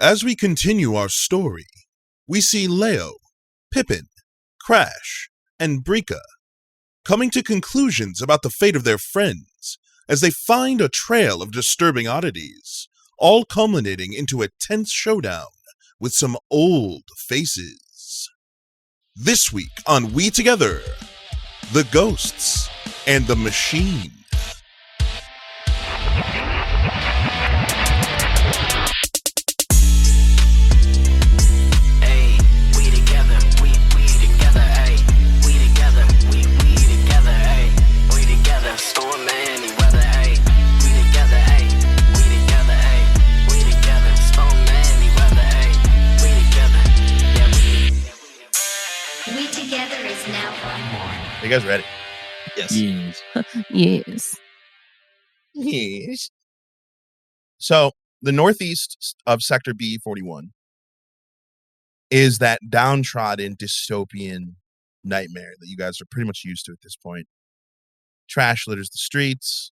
As we continue our story, we see Leo, Pippin, Crash, and Brika coming to conclusions about the fate of their friends as they find a trail of disturbing oddities, all culminating into a tense showdown with some old faces. This week on WeTogether, the Ghosts and the Machine. Are you guys ready? Yes. Yes. So, the northeast of Sector B41 is that downtrodden dystopian nightmare that you guys are pretty much used to at this point. Trash litters the streets.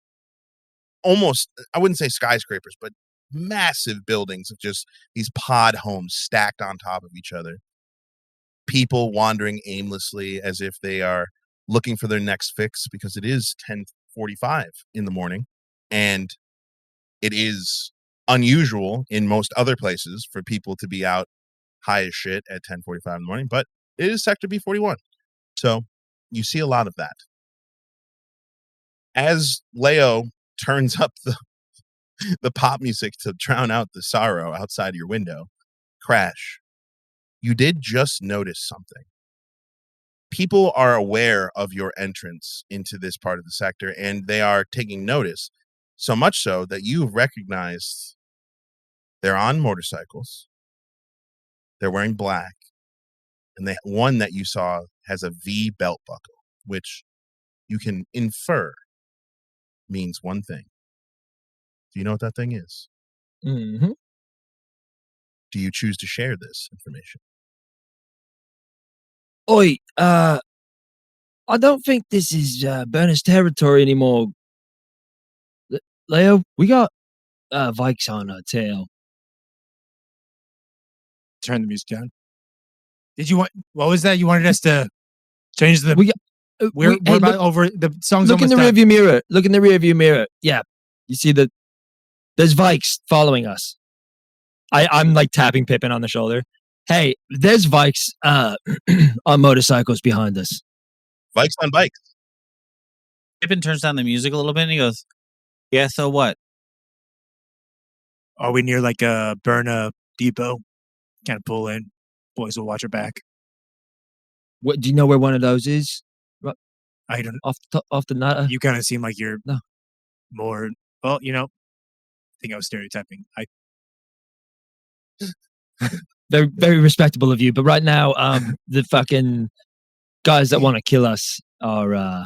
Almost, I wouldn't say skyscrapers, but massive buildings of just these pod homes stacked on top of each other. People wandering aimlessly as if they are looking for their next fix, because it is 10:45 in the morning, and it is unusual in most other places for people to be out high as shit at 10:45 in the morning, but it is Sector B41. So you see a lot of that. As Leo turns up the pop music to drown out the sorrow outside your window, Crash, you did just notice something. People are aware of your entrance into this part of the sector, and they are taking notice, so much so that you've recognized they're on motorcycles, they're wearing black, and one that you saw has a V belt buckle, which you can infer means one thing. Do you know what that thing is? Mm-hmm. Do you choose to share this information? Oi, I don't think this is Bernard's territory anymore. Leo, we got Vikes on our tail. Turn the music down. What was that? You wanted us to change the... We're about over... The song's look in the rearview mirror. Look in the rearview mirror. Yeah. You see there's Vikes following us. I'm like tapping Pippin on the shoulder. Hey, there's Vikes on motorcycles behind us. Vikes on bikes. Pippin turns down the music a little bit and he goes, yeah, so what? Are we near like a Berna depot? Kind of pull in. Boys will watch our back. What, do you know where one of those is? I don't... Off the nutter? You kind of seem like you're more... Well, I think I was stereotyping. Very, very respectable of you, but right now, the fucking guys that want to kill us are.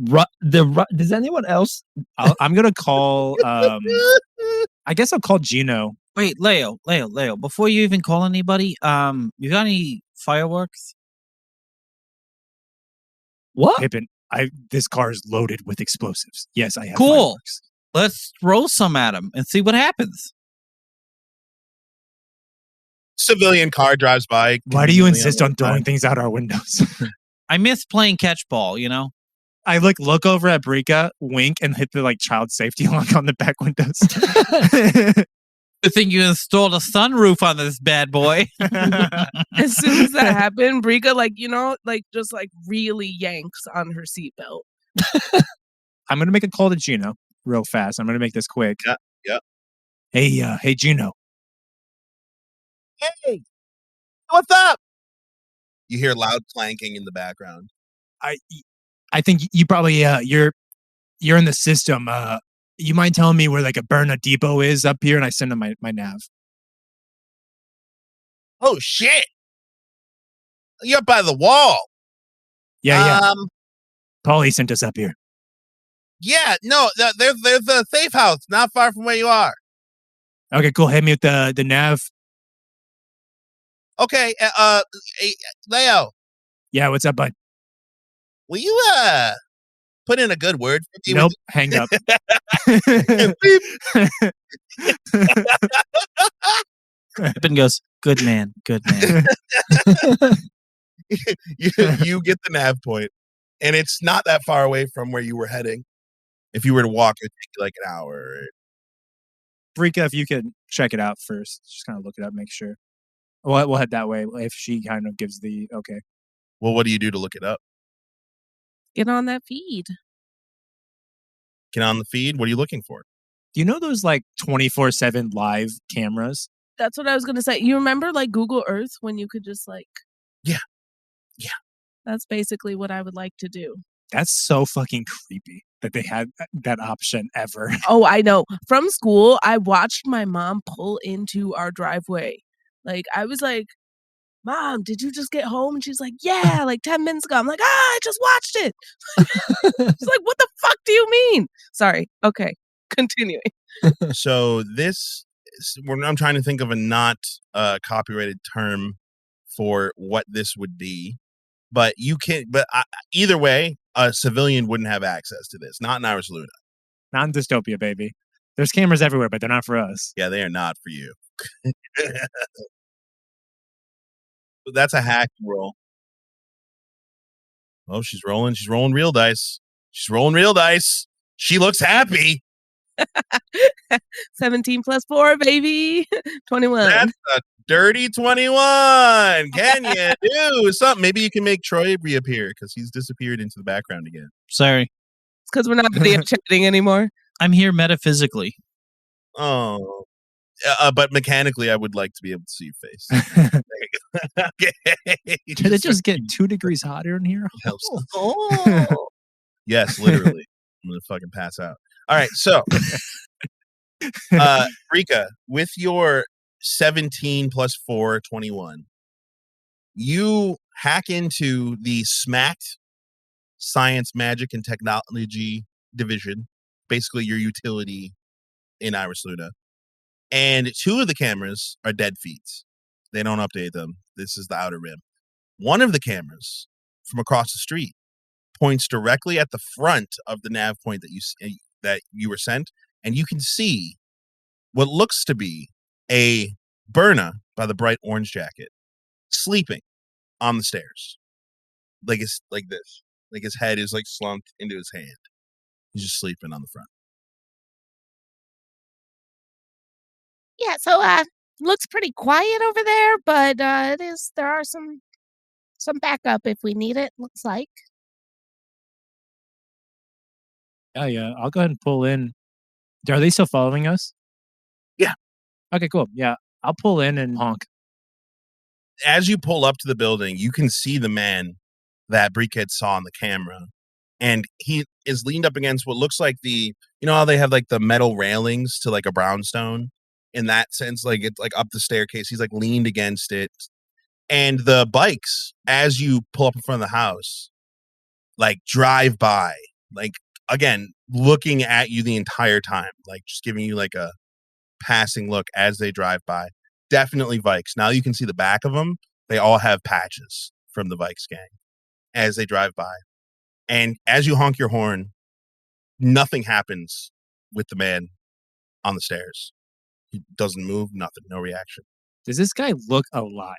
Does anyone else? I'm gonna call. I guess I'll call Gino. Wait, Leo. Before you even call anybody, you got any fireworks? What? Pippin, this car is loaded with explosives. Yes, I have. Cool. Fireworks. Let's throw some at him and see what happens. Civilian car drives by. Why do you insist on throwing things out our windows? I miss playing catch ball, I look over at Brika, wink, and hit the child safety lock on the back windows. I think you installed a sunroof on this bad boy. As soon as that happened, Brika, just really yanks on her seatbelt. I'm gonna make a call to Gino real fast. I'm gonna make this quick. Yeah. Hey, Gino. Hey, what's up? You hear loud clanking in the background. I think you probably you're in the system. You mind telling me where a Berna depot is up here, and I send him my nav. Oh shit! You're up by the wall. Yeah. Paulie sent us up here. Yeah, no, there's a safe house not far from where you are. Okay, cool. Hit me with the nav. Okay, Leo. Yeah, what's up, bud? Will you put in a good word for me? Nope, hang up. Pippin goes, good man. You get the nav point, and it's not that far away from where you were heading. If you were to walk, it would take you like an hour. Brika, if you could check it out first, just kind of look it up, make sure. We'll head that way if she kind of gives the okay. Well, what do you do to look it up? Get on that feed. Get on the feed. What are you looking for? Do you know those like 24/7 live cameras? That's what I was gonna say. You remember like Google Earth when you could just like Yeah. That's basically what I would like to do. That's so fucking creepy that they had that option ever. Oh, I know. From school, I watched my mom pull into our driveway. Like I was like, Mom, did you just get home? And she's like, yeah, like 10 minutes ago. I'm like, I just watched it. She's like, what the fuck do you mean? Sorry. Okay. Continuing. So I'm trying to think of a not copyrighted term for what this would be, but either way, a civilian wouldn't have access to this. Not in Iris Luna. Not in dystopia, baby. There's cameras everywhere, but they're not for us. Yeah, they are not for you. That's a hack roll. Oh, she's rolling. She's rolling real dice. She's rolling real dice. She looks happy. 17 plus 4, baby. 21. That's a dirty 21. Can you do something? Maybe you can make Troy reappear because he's disappeared into the background again. Sorry. It's because we're not video chatting anymore. I'm here metaphysically. Oh. But mechanically, I would like to be able to see your face. Okay. Did it just get 2 degrees hotter in here? Oh. Yes, literally. I'm going to fucking pass out. All right, so Rika, with your 17 plus 4, 21, you hack into the SMACT, Science, Magic, and Technology Division, basically your utility in Iris Luna. And 2 of the cameras are dead feeds. They don't update them. This is the Outer Rim. One of the cameras from across the street points directly at the front of the nav point that you were sent, and you can see what looks to be a Berna by the bright orange jacket sleeping on the stairs, like this, like his head is like slumped into his hand. He's just sleeping on the front. Yeah, so looks pretty quiet over there, but there are some backup if we need it, looks like. Yeah. I'll go ahead and pull in. Are they still following us? Yeah. Okay, cool. Yeah. I'll pull in and honk. As you pull up to the building, you can see the man that Brickhead saw on the camera. And he is leaned up against what looks like how they have like the metal railings to like a brownstone. In that sense, like it's like up the staircase. He's like leaned against it. And the bikes, as you pull up in front of the house, like drive by, like again, looking at you the entire time, like just giving you like a passing look as they drive by. Definitely Vikes. Now you can see the back of them. They all have patches from the Vikes gang as they drive by. And as you honk your horn, nothing happens with the man on the stairs. He doesn't move, nothing, no reaction. Does this guy look alive?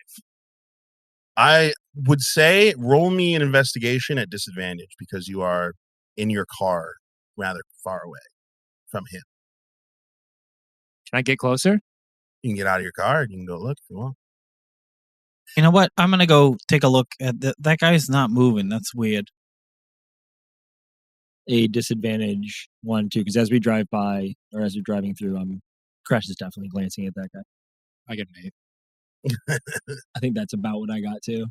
I would say roll me an investigation at disadvantage because you are in your car rather far away from him. Can I get closer? You can get out of your car and you can go look if you want. You know what? I'm going to go take a look at that guy's not moving. That's weird. A disadvantage 1, 2, because as we drive by or as we're driving through, Crash is definitely glancing at that guy. I get an 8. I think that's about what I got too.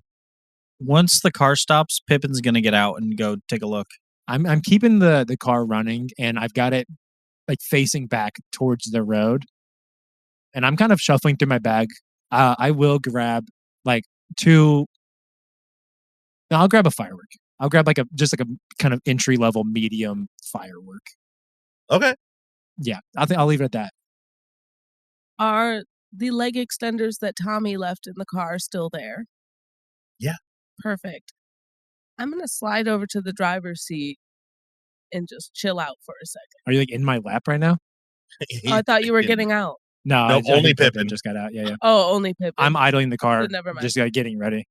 Once the car stops, Pippin's going to get out and go take a look. I'm keeping the car running, and I've got it like facing back towards the road. And I'm kind of shuffling through my bag. I will grab like 2. No, I'll grab a firework. I'll grab like a kind of entry level medium firework. Okay. Yeah, I'll leave it at that. Are the leg extenders that Tommy left in the car still there? Yeah. Perfect. I'm going to slide over to the driver's seat and just chill out for a second. Are you like in my lap right now? I thought you were getting out. No, No, I only think Pippin Pippin. just got out. Yeah. Oh, only Pippin. I'm idling the car, Never mind. just getting ready.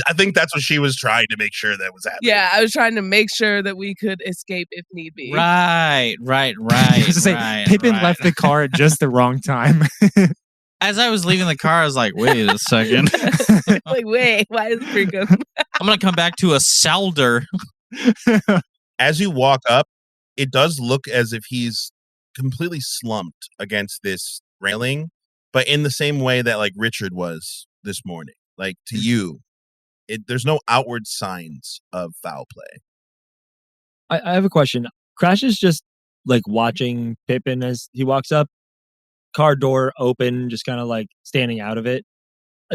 I think that's what she was trying to make sure that was happening. Yeah, I was trying to make sure that we could escape if need be. Right. I was to say, Pippin left the car at just the wrong time. As I was leaving the car, I was like, wait a second. Like, wait, why is freaking? I'm going to come back to a Salder. As you walk up, it does look as if he's completely slumped against this railing, but in the same way that like Richard was this morning. Like to you, there's no outward signs of foul play. I have a question. Crash is just like watching Pippin as he walks up, car door open, just kind of like standing out of it.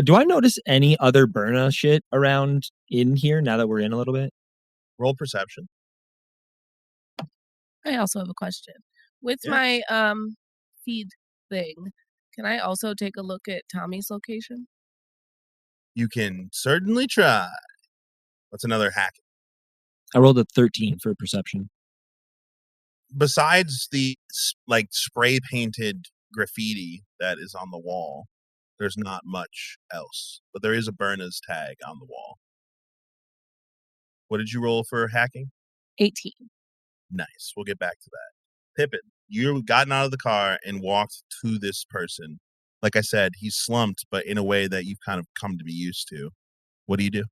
Do I notice any other Berna shit around in here now that we're in a little bit? Roll perception. I also have a question. With Yeah. my feed thing, can I also take a look at Tommy's location? You can certainly try. What's another hack? I rolled a 13 for perception. Besides the like spray painted graffiti that is on the wall, there's not much else. But there is a Berna's tag on the wall. What did you roll for hacking? 18. Nice. We'll get back to that. Pippin, you've gotten out of the car and walked to this person. Like I said, he's slumped, but in a way that you've kind of come to be used to. What do you do?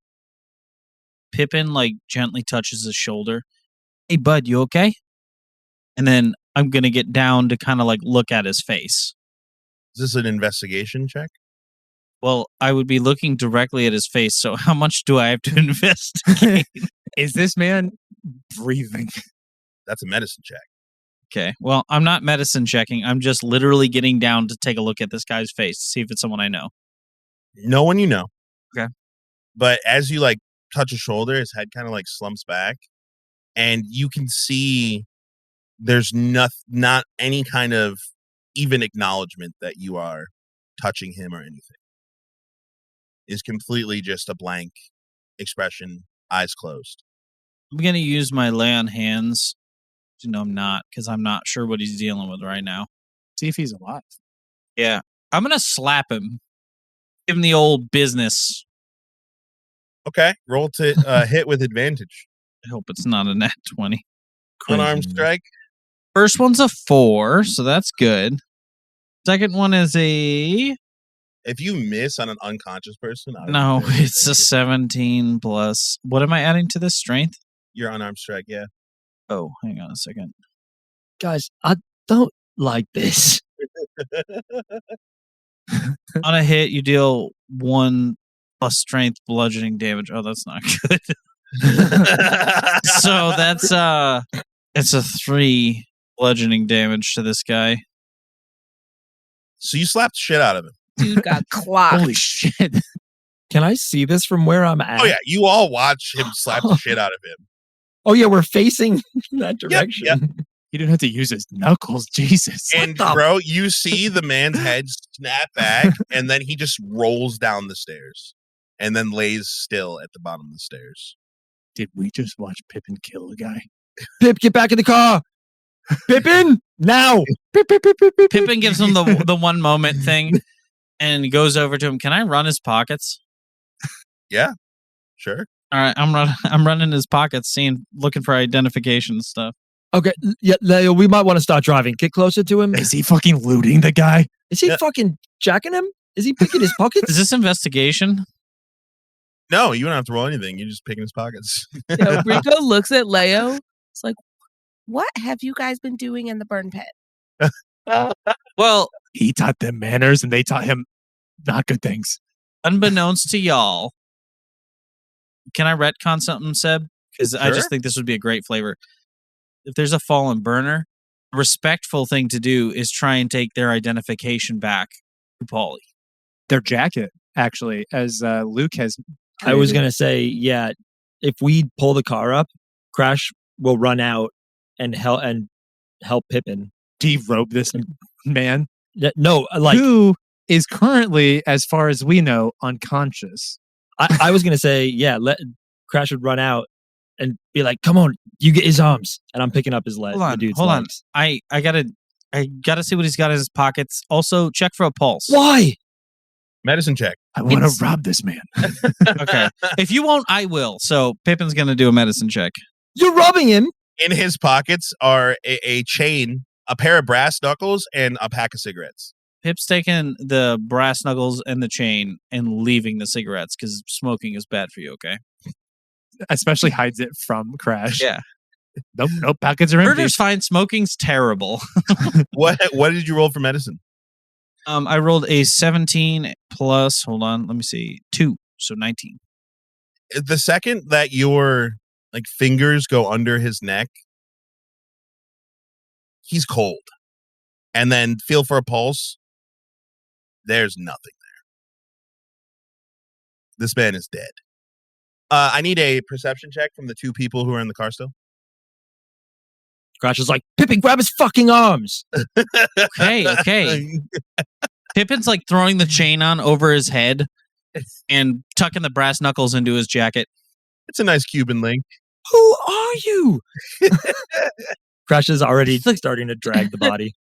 Pippin like gently touches his shoulder. Hey, bud, you okay? And then I'm going to get down to kind of like look at his face. Is this an investigation check? Well, I would be looking directly at his face, so how much do I have to investigate? Is this man breathing? That's a medicine check. Okay, well, I'm not medicine checking. I'm just literally getting down to take a look at this guy's face to see if it's someone I know. No one you know. Okay. But as you like touch his shoulder, his head kind of like slumps back, and you can see there's not any kind of even acknowledgement that you are touching him or anything. Is completely just a blank expression, eyes closed. I'm going to use my lay on hands. No, I'm not, because I'm not sure what he's dealing with right now. See if he's alive. Yeah. I'm going to slap him. Give him the old business. Okay, roll to hit with advantage. I hope it's not a nat 20. Unarmed strike. First one's a 4, so that's good. Second one is a... If you miss on an unconscious person, I don't No, know. it's a 17 plus... What am I adding to this? Strength? Your unarmed strike, yeah. Oh, hang on a second. Guys, I don't like this. On a hit, you deal 1 plus strength bludgeoning damage. Oh, that's not good. So that's it's a 3 bludgeoning damage to this guy. So you slapped the shit out of him. Dude got clocked. Holy shit. Can I see this from where I'm at? Oh yeah, you all watch him slap the shit out of him. Oh yeah, we're facing that direction. yep. He didn't have to use his knuckles. Jesus. And bro, you see the man's head snap back, and then he just rolls down the stairs, and then lays still at the bottom of the stairs. Did we just watch Pippin kill a guy? Pip, get back in the car. Pippin, now. Pip, pip, pip, pip, pip, pip. Pippin gives him the one moment thing and goes over to him. Can I run his pockets? Yeah, sure. All right, I'm running his pockets, looking for identification and stuff. Okay, yeah, Leo, we might want to start driving. Get closer to him. Is he fucking looting the guy? Is he fucking jacking him? Is he picking his pockets? Is this investigation? No, you don't have to roll anything. You're just picking his pockets. Rico looks at Leo. It's like, what have you guys been doing in the burn pit? Well, He taught them manners and they taught him not good things. unbeknownst to y'all, can I retcon something, Seb? Because I Sure. just think this would be a great flavor. If there's a fallen burner, a respectful thing to do is try and take their identification back to Paulie. Their jacket, actually, as Luke has. I was created. going to say, yeah, if we pull the car up, Crash will run out and help Pippin. derobe this man, No, like, who is currently, as far as we know, unconscious. I was going to say, yeah, Crash would run out and be like, "Come on, you get his arms," and I'm picking up his leg. Hold on, the dude's hold on. legs. I gotta see what he's got in his pockets. Also, check for a pulse. Why? Medicine check. I want It's- to rob this man. Okay. If you won't, I will. So Pippin's gonna do a medicine check. You're robbing him. In his pockets are a chain, a pair of brass knuckles, and a pack of cigarettes. Pip's taking the brass knuckles and the chain and leaving the cigarettes because smoking is bad for you. Okay. Especially hides it from Crash. Yeah. Nope. Pockets are empty. Murder's fine. Smoking's terrible. What did you roll for medicine? I rolled a 17 plus. Hold on. Let me see. 2. So 19. The second that your like fingers go under his neck, he's cold. And then feel for a pulse. There's nothing there. This man is dead. I need a perception check from the two people who are in the car still. Crash is like, Pippin, grab his fucking arms. Okay. Pippin's like throwing the chain on over his head and tucking the brass knuckles into his jacket. It's a nice Cuban link. Who are you? Crash is already starting to drag the body.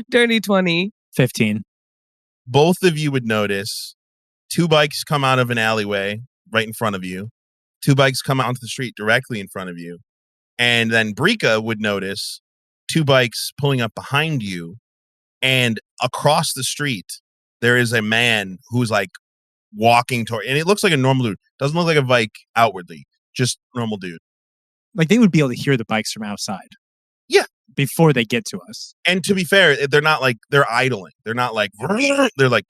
Dirty 20. 15. Both of you would notice 2 bikes come out of an alleyway right in front of you. 2 bikes come out onto the street directly in front of you. And then Brika would notice 2 bikes pulling up behind you. And across the street, there is a man who's like walking toward, and it looks like a normal dude. Doesn't look like a bike outwardly, just normal dude. Like they would be able to hear the bikes from outside. Yeah. Before they get to us. And to be fair, they're not like, they're idling. They're not like, they're like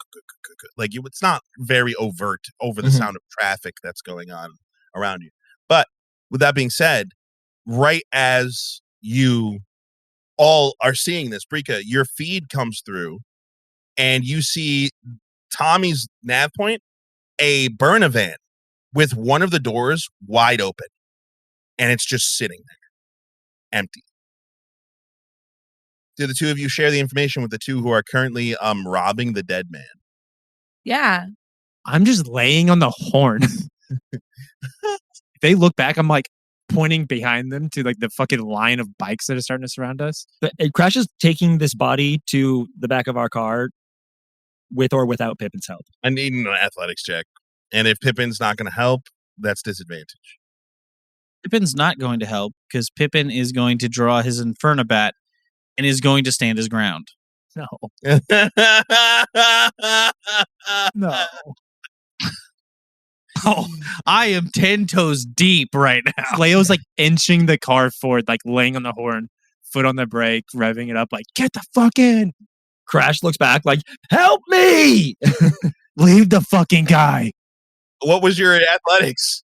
it's not very overt over the sound of traffic that's going on around you. But with that being said, right as you all are seeing this, Brika, your feed comes through and you see Tommy's nav point, a burner van with one of the doors wide open. And it's just sitting there, empty. Do the two of you share the information with the two who are currently robbing the dead man? Yeah. I'm just laying on the horn. If they look back, I'm like pointing behind them to like the fucking line of bikes that are starting to surround us. But Crash is taking this body to the back of our car with or without Pippin's help. I need an athletics check. And if Pippin's not going to help, that's disadvantage. Pippin's not going to help because Pippin is going to draw his Infernabat and is going to stand his ground. No. No. Oh, I am 10 toes deep right now. Leo's like inching the car forward, like laying on the horn, foot on the brake, revving it up, like, get the fuck in. Crash looks back like, help me! Leave the fucking guy. What was your athletics?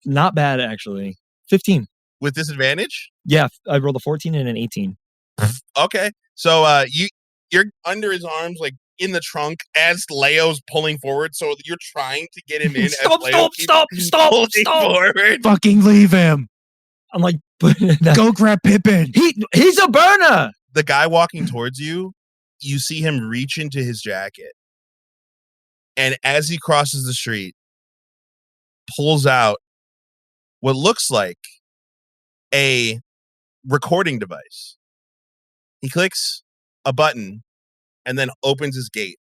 Not bad, actually. 15. With disadvantage? Yeah, I rolled a 14 and an 18. Okay. So you're under his arms, like in the trunk as Leo's pulling forward. So you're trying to get him in. Stop, as Leo stop, keeps stop, pulling stop. forward. Fucking leave him. I'm like, Go grab Pippin. he's a burner! The guy walking towards you, you see him reach into his jacket. And as he crosses the street, pulls out what looks like a recording device. He clicks a button and then opens his gate.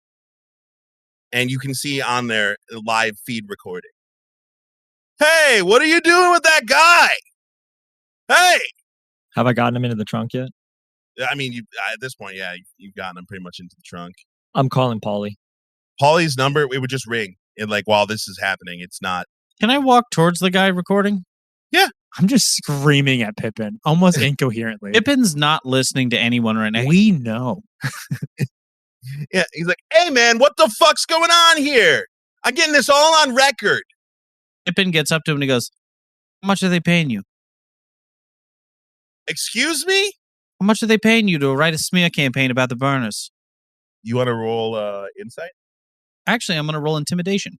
And you can see on there a live feed recording. Hey, what are you doing with that guy? Hey! Have I gotten him into the trunk yet? I mean, at this point, yeah, you've gotten him pretty much into the trunk. I'm calling Polly. Pauly's number, it would just ring. And like, while this is happening, it's not. Can I walk towards the guy recording? I'm just screaming at Pippin, almost incoherently. Pippin's not listening to anyone right now. We know. Yeah, he's like, hey, man, what the fuck's going on here? I'm getting this all on record. Pippin gets up to him and he goes, how much are they paying you? Excuse me? How much are they paying you to write a smear campaign about the burners? You want to roll insight? Actually, I'm going to roll intimidation.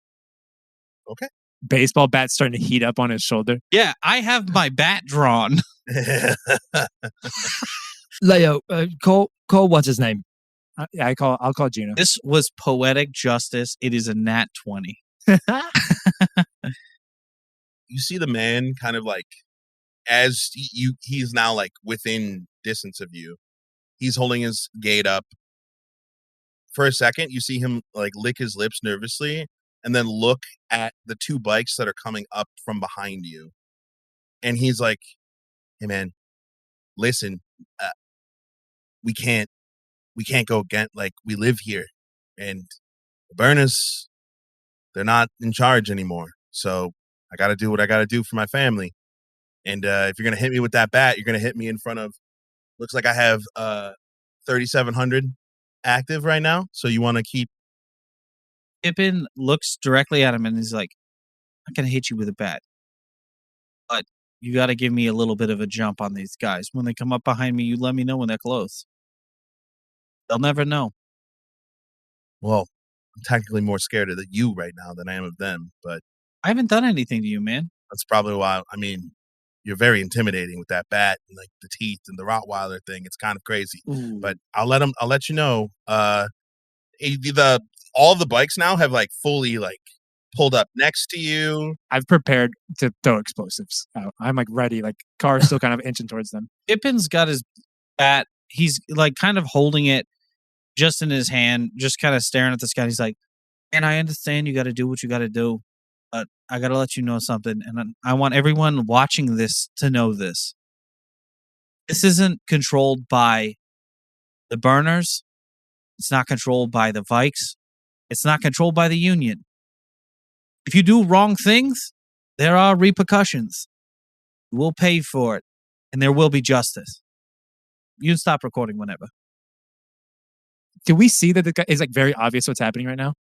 Okay. Baseball bat starting to heat up on his shoulder. Yeah, I have my bat drawn. Leo, call what's his name? I'll call Gino. This was poetic justice. It is a nat 20. you see the man kind of like as he's now like within distance of you. He's holding his gate up. For a second, you see him like lick his lips nervously and then look at the two bikes that are coming up from behind you. And he's like, "Hey man, listen, we can't go again. Like, we live here, and the burners, they're not in charge anymore. So I got to do what I got to do for my family. And if you're gonna hit me with that bat, you're gonna hit me in front of. Looks like I have 3,700 active right now. So you want to keep." Pippin looks directly at him and he's like, "I'm gonna hit you with a bat, but you got to give me a little bit of a jump on these guys. When they come up behind me, you let me know when they're close. They'll never know." Well, I'm technically more scared of you right now than I am of them, but I haven't done anything to you, man. that's probably why. I mean, you're very intimidating with that bat and like the teeth and the Rottweiler thing. It's kind of crazy. Ooh. But I'll let you know. All the bikes now have like fully like pulled up next to you. I've prepared to throw explosives out. I'm like ready. Like car's still kind of inching towards them. Pippin's got his bat. He's like kind of holding it just in his hand, just kind of staring at the sky. He's like, "And I understand you got to do what you got to do, but I got to let you know something. And I want everyone watching this to know this. This isn't controlled by the burners. It's not controlled by the Vikes. It's not controlled by the Union. If you do wrong things, there are repercussions. You will pay for it, and there will be justice. You can stop recording whenever." Do we see that the guy is like very obvious what's happening right now?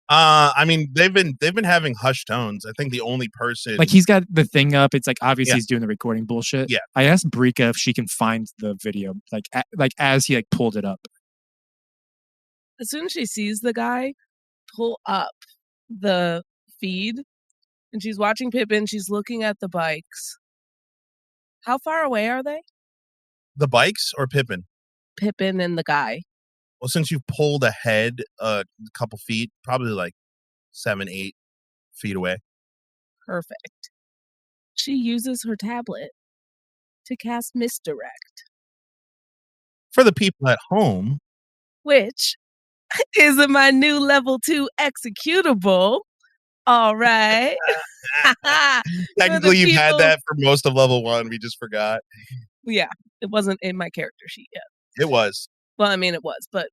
I mean, they've been having hushed tones. I think the only person Like he's got the thing up. It's like obvious Yeah. he's doing the recording bullshit. Yeah. I asked Brika if she can find the video, like as he like pulled it up. As soon as she sees the guy pull up the feed and she's watching Pippin, she's looking at the bikes. How far away are they? the bikes or Pippin. Pippin and the guy. Well, since you've pulled ahead a couple feet, probably like 7-8 feet away. Perfect. She uses her tablet to cast Misdirect, For the people at home, which is my new level 2 executable. All right. technically you've had people- that for most of level 1. We just forgot. Yeah, it wasn't in my character sheet yet. It was. Well, I mean, it was, but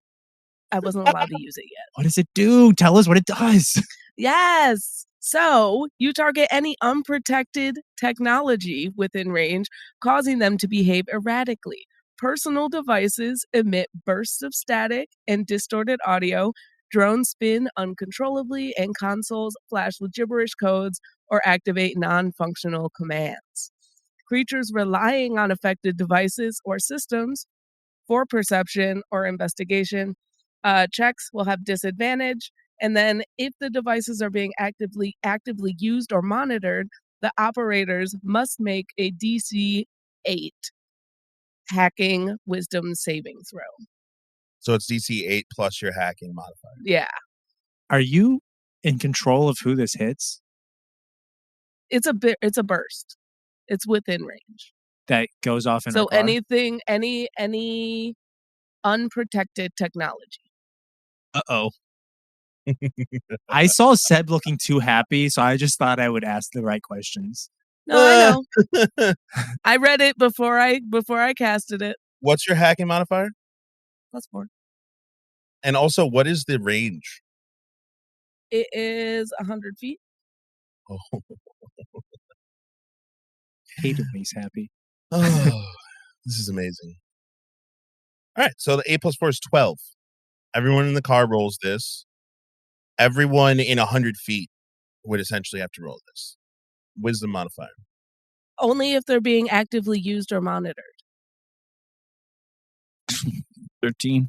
I wasn't allowed to use it yet. What does it do? Tell us what it does. Yes. So you target any unprotected technology within range, causing them to behave erratically. Personal devices emit bursts of static and distorted audio. Drones spin uncontrollably, and consoles flash with gibberish codes or activate non-functional commands. Creatures relying on affected devices or systems for perception or investigation checks will have disadvantage. And then if the devices are being actively used or monitored, the operators must make a DC 8 hacking wisdom saving throw. So it's DC 8 plus your hacking modifier. Yeah. Are you in control of who this hits? It's a burst. It's within range. That goes off in So our car? anything, any unprotected technology. Uh-oh. I saw Seb looking too happy, so I just thought I would ask the right questions. No, I know. I read it before I casted it. What's your hacking modifier? +4. And also, what is the range? It is 100 feet. Oh, Hate when he's happy. This is amazing. All right, so the 8 plus 4 is 12. Everyone in the car rolls this. Everyone in 100 feet would essentially have to roll this. Wisdom modifier. Only if they're being actively used or monitored. 13.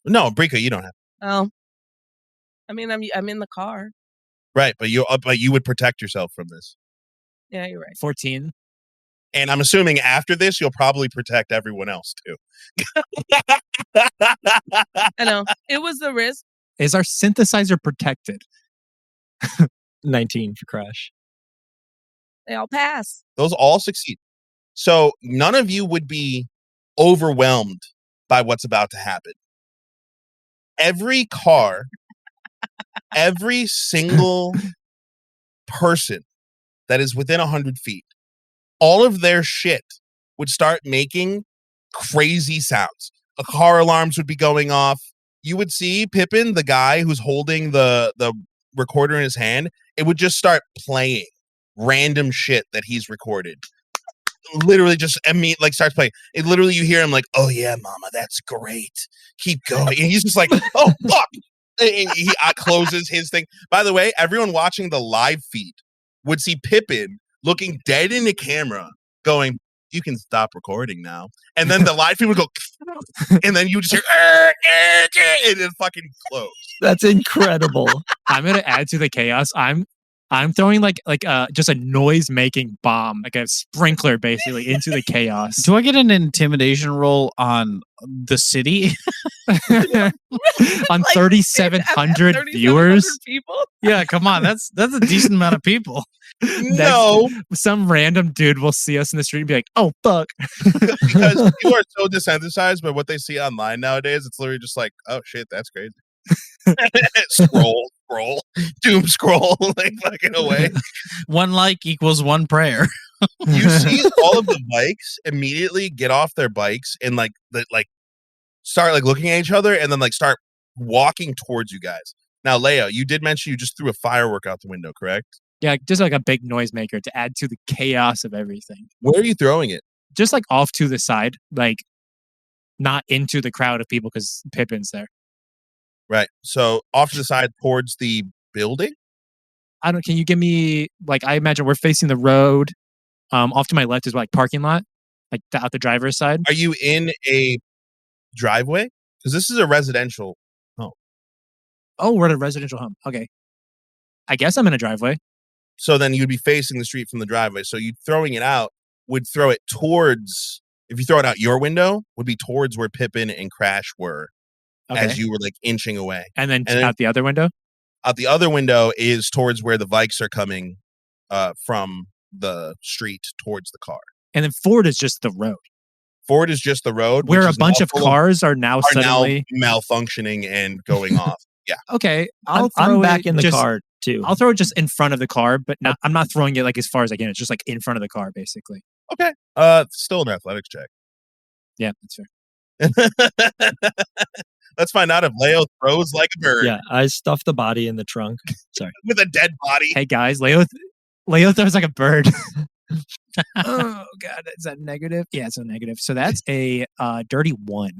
No, Brika, you don't have. Oh. I mean, I'm in the car. Right, but you would protect yourself from this. Yeah, you're right. 14. And I'm assuming after this, you'll probably protect everyone else too. I know. It was the risk. Is our synthesizer protected? 19 for Crash. They all pass. Those all succeed. So none of you would be overwhelmed by what's about to happen. Every car, every single person that is within 100 feet, all of their shit would start making crazy sounds. Car alarms would be going off. You would see Pippin, the guy who's holding the recorder in his hand, it would just start playing random shit that he's recorded. Literally just starts playing. It literally, you hear him like, "Oh yeah, Mama, that's great. Keep going." And he's just like, "Oh fuck." And he closes his thing. By the way, everyone watching the live feed would see Pippin looking dead in the camera going, "You can stop recording now." And then the live feed would go, and then you would just hear, and then fucking close. That's incredible. I'm gonna add to the chaos. I'm throwing like just a noise making bomb, like a sprinkler, basically into the chaos. Do I get an intimidation roll on the city? On Like, 3,700 viewers? people. Yeah, come on, that's a decent amount of people. No, Some random dude will see us in the street and be like, "Oh fuck!" because people are so desensitized by what they see online nowadays. It's literally just like, "Oh shit, that's crazy." scroll, doom scroll, like fucking away. One like equals one prayer. You see all of the bikes immediately get off their bikes and start like looking at each other and then like start walking towards you guys. Now, Leo, you did mention you just threw a firework out the window, correct? Yeah, just like a big noisemaker to add to the chaos of everything. Where are you throwing it? Just like off to the side, like not into the crowd of people because Pippin's there. Right. So off to the side towards the building? Can you give me, like, I imagine we're facing the road. Off to my left is like parking lot, like out the driver's side. Are you in a driveway? Because this is a residential home. Oh, we're at a residential home. Okay. I guess I'm in a driveway. So then you'd be facing the street from the driveway. So you throwing it out would throw it towards, if you throw it out your window, would be towards where Pippin and Crash were as you were like inching away. And then out the other window? Out the other window is towards where the Vikes are coming from the street towards the car. And then forward is just the road. Forward is just the road. Where a bunch of cars are now suddenly malfunctioning and going off. Yeah. Okay. I'm back in the car too. I'll throw it just in front of the car, but I'm not throwing it like as far as I can. It's just like in front of the car, basically. Okay. Still an athletics check. Yeah, that's fair. Let's find out if Leo throws like a bird. Yeah, I stuffed the body in the trunk. Sorry. With a dead body. Hey guys, Leo throws like a bird. Oh god, is that negative? Yeah, it's a negative. So that's a dirty 1.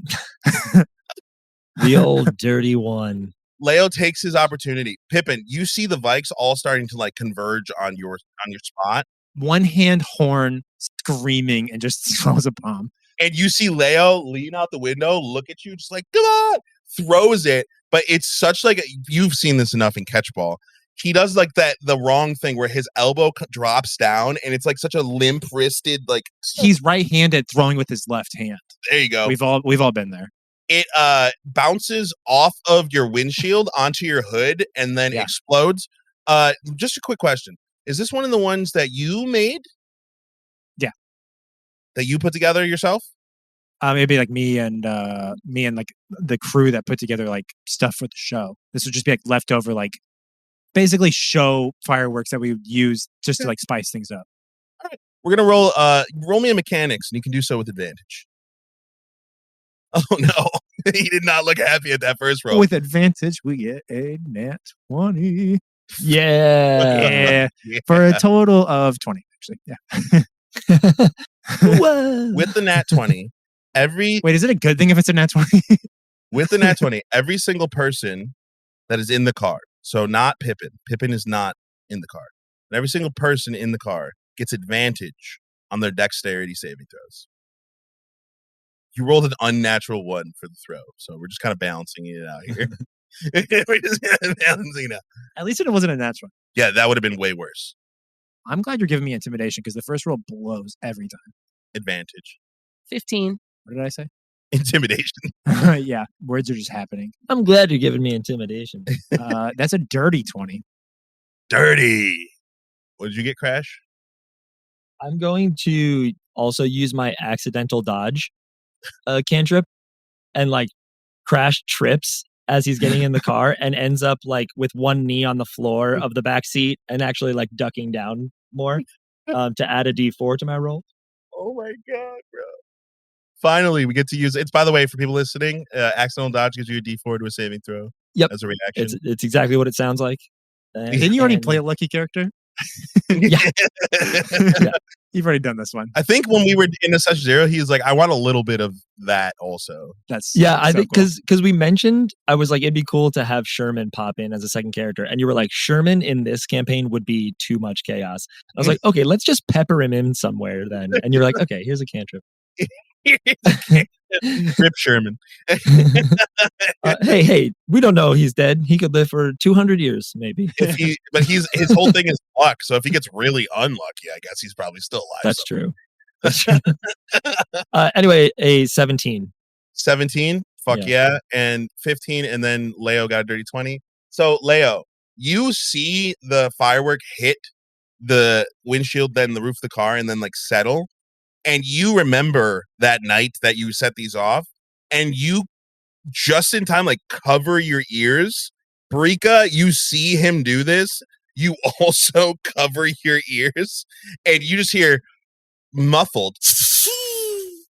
The old dirty one. Leo takes his opportunity. Pippin, you see the Vikes all starting to like converge on your spot. One hand horn screaming and just throws a bomb. And you see Leo lean out the window, look at you, just like, come on, throws it. But it's such like, you've seen this enough in catchball. He does like the wrong thing where his elbow drops down and it's like such a limp wristed, like. He's right-handed throwing with his left hand. There you go. We've all been there. It bounces off of your windshield onto your hood and then explodes. Just a quick question. Is this one of the ones that you made? Yeah. That you put together yourself? Maybe like me and like the crew that put together like stuff for the show. This would just be like leftover, like basically show fireworks that we would use just to like spice things up. All right. We're gonna roll me a mechanics, and you can do so with advantage. Oh no, he did not look happy at that first roll. With advantage, we get a nat 20. Yeah. For a total of 20, actually. Yeah. Whoa. With the nat 20, Wait, is it a good thing if it's a nat 20? With the nat 20, every single person that is in the car, so not Pippin. Pippin is not in the car. But every single person in the car gets advantage on their dexterity saving throws. You rolled an unnatural 1 for the throw, so we're just kind of balancing it out here. We're just balancing it out. At least it wasn't a natural. Yeah, that would have been way worse. I'm glad you're giving me intimidation because the first roll blows every time. Advantage. 15. What did I say? Intimidation. Yeah, words are just happening. I'm glad you're giving me intimidation. That's a dirty 20. Dirty. What did you get, Crash? I'm going to also use my accidental dodge cantrip and like crash trips as he's getting in the car and ends up like with one knee on the floor of the back seat and actually like ducking down more to add a D4 to my roll. Oh my god, bro. Finally, we get to use it's by the way, for people listening, accidental dodge gives you a D4 to a saving throw. Yep. As a reaction. It's exactly what it sounds like. Didn't you already play a lucky character? Yeah. You've already done this one. I think when we were in a such zero, he was like, I want a little bit of that also. I think because we mentioned, I was like, it'd be cool to have Sherman pop in as a second character. And you were like, Sherman in this campaign would be too much chaos. I was like, okay, let's just pepper him in somewhere then. And you're like, okay, here's a cantrip. Rip Sherman. Hey, we don't know he's dead. He could live for 200 years, maybe. But his whole thing is luck. So if he gets really unlucky, I guess he's probably still alive. That's true. That's true. Anyway, a 17. 17? Fuck yeah. And 15, and then Leo got a dirty 20. So, Leo, you see the firework hit the windshield, then the roof of the car, and then like settle. And you remember that night that you set these off, and you just in time like cover your ears. Brika, you see him do this. You also cover your ears, and you just hear muffled,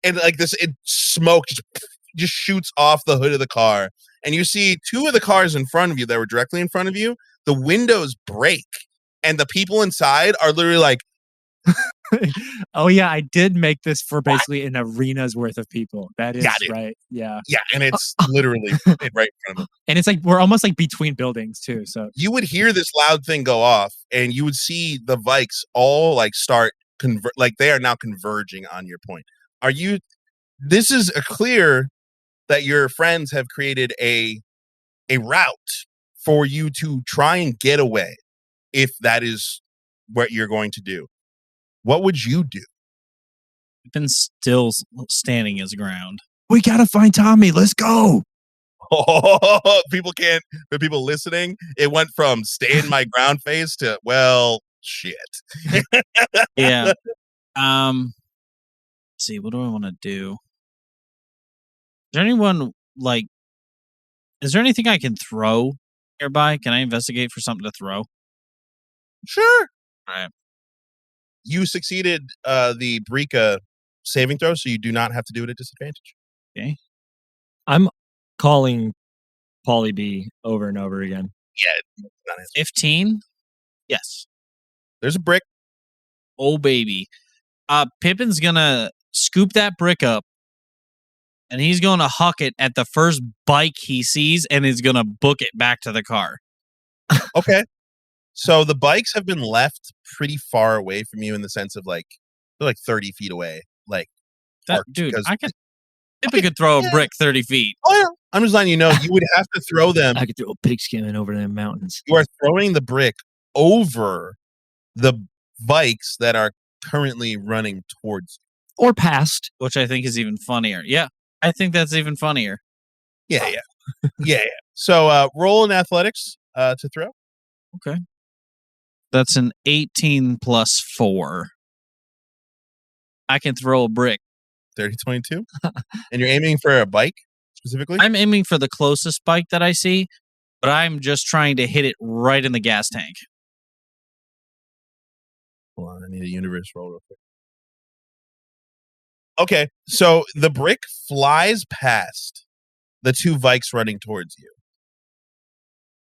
and like this, smoke just shoots off the hood of the car, and you see two of the cars in front of you that were directly in front of you. The windows break, and the people inside are literally like. Oh yeah, I did make this for basically an arena's worth of people. That is right. Yeah. Yeah, and it's literally right in front of them. And it's like we're almost like between buildings too. So you would hear this loud thing go off, and you would see the Vikes all like start like they are now converging on your point. This is clear that your friends have created a route for you to try and get away if that is what you're going to do. What would you do? I've been still standing his ground. We gotta find Tommy. Let's go. Oh, the people listening, it went from stand my ground face to, well, shit. Yeah. Let's see, what do I want to do? Is there anything I can throw nearby? Can I investigate for something to throw? Sure. All right. You succeeded the Brika saving throw, so you do not have to do it at disadvantage. Okay. I'm calling Pauly B over and over again. Yeah. 15? Yes. There's a brick. Oh, baby. Pippin's going to scoop that brick up, and he's going to huck it at the first bike he sees, and is going to book it back to the car. Okay. So the bikes have been left pretty far away from you in the sense of like they're like 30 feet away. Like that, dude, Pippin could throw a brick 30 feet. Oh yeah. I'm just letting you know you would have to throw them. I could throw a pigskin over them mountains. You are throwing the brick over the bikes that are currently running towards you. Or past. Which I think is even funnier. Yeah. I think that's even funnier. Yeah. Yeah. So roll in athletics to throw. Okay. That's an 18 plus 4. I can throw a brick. 30-22? And you're aiming for a bike specifically? I'm aiming for the closest bike that I see, but I'm just trying to hit it right in the gas tank. Hold on, I need a universe roll real quick. Okay, so the brick flies past the two Vikes running towards you.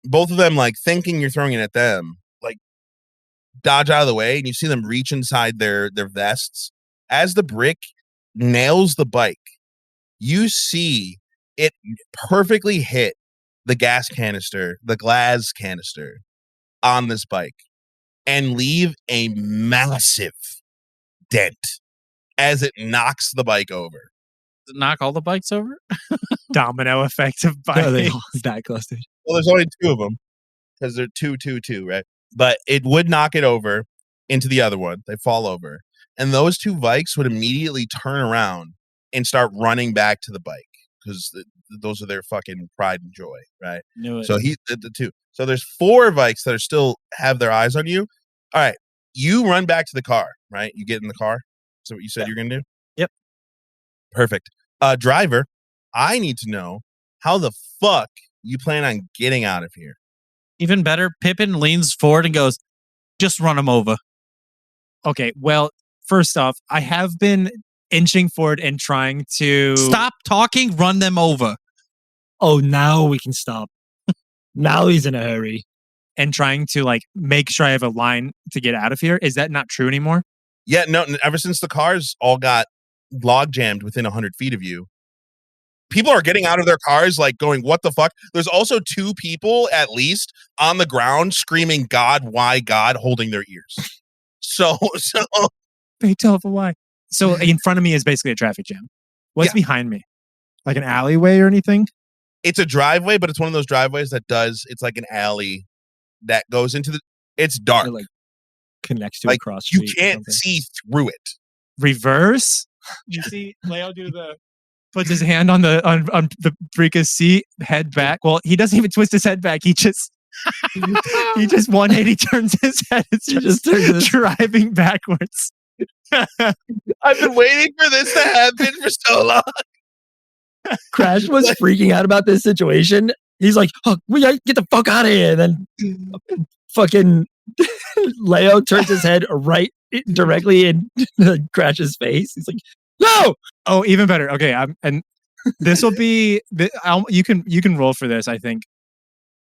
Both of them, like, thinking you're throwing it at them, like, dodge out of the way, and you see them reach inside their vests. As the brick nails the bike, you see it perfectly hit the glass canister on this bike and leave a massive dent as it knocks the bike over. Does it knock all the bikes over? Domino effect of bikes. No, they all that close. Well, there's only two of them because they're 2-2-2, right? But it would knock it over into the other one. They fall over. And those two Vikes would immediately turn around and start running back to the bike because those are their fucking pride and joy, right? Knew it. So the two. So there's 4 Vikes that are still have their eyes on you. All right. you run back to the car, right? You get in the car. Is that what you said you're going to do? Yep. Perfect. Driver, I need to know how the fuck you plan on getting out of here. Even better, Pippin leans forward and goes, just run him over. Okay, well, first off, I have been inching forward and trying to Stop talking, run them over. Oh, now we can stop. Now he's in a hurry. and trying to like make sure I have a line to get out of here. Is that not true anymore? Yeah, no, ever since the cars all got log jammed within 100 feet of you, people are getting out of their cars like going, what the fuck? There's also 2 people at least on the ground screaming, God, why God, holding their ears. So They tell why. So in front of me is basically a traffic jam. What's behind me? Like an alleyway or anything? it's a driveway, but it's one of those driveways that it's like an alley that goes into it's dark. It, like connects to Like, a cross you street. or can't something. see through it. Reverse? You see Leo do puts his hand on the Brika's seat, head back. Well, he doesn't even twist his head back. He just 180 turns his head. It's just driving backwards. I've been waiting for this to happen for so long. Crash was freaking out about this situation. He's like, "Oh, we gotta get the fuck out of here!" And then fucking Leo turns his head directly in Crash's face. He's like, "No!" Oh, even better. Okay, and this will be. You can roll for this. I think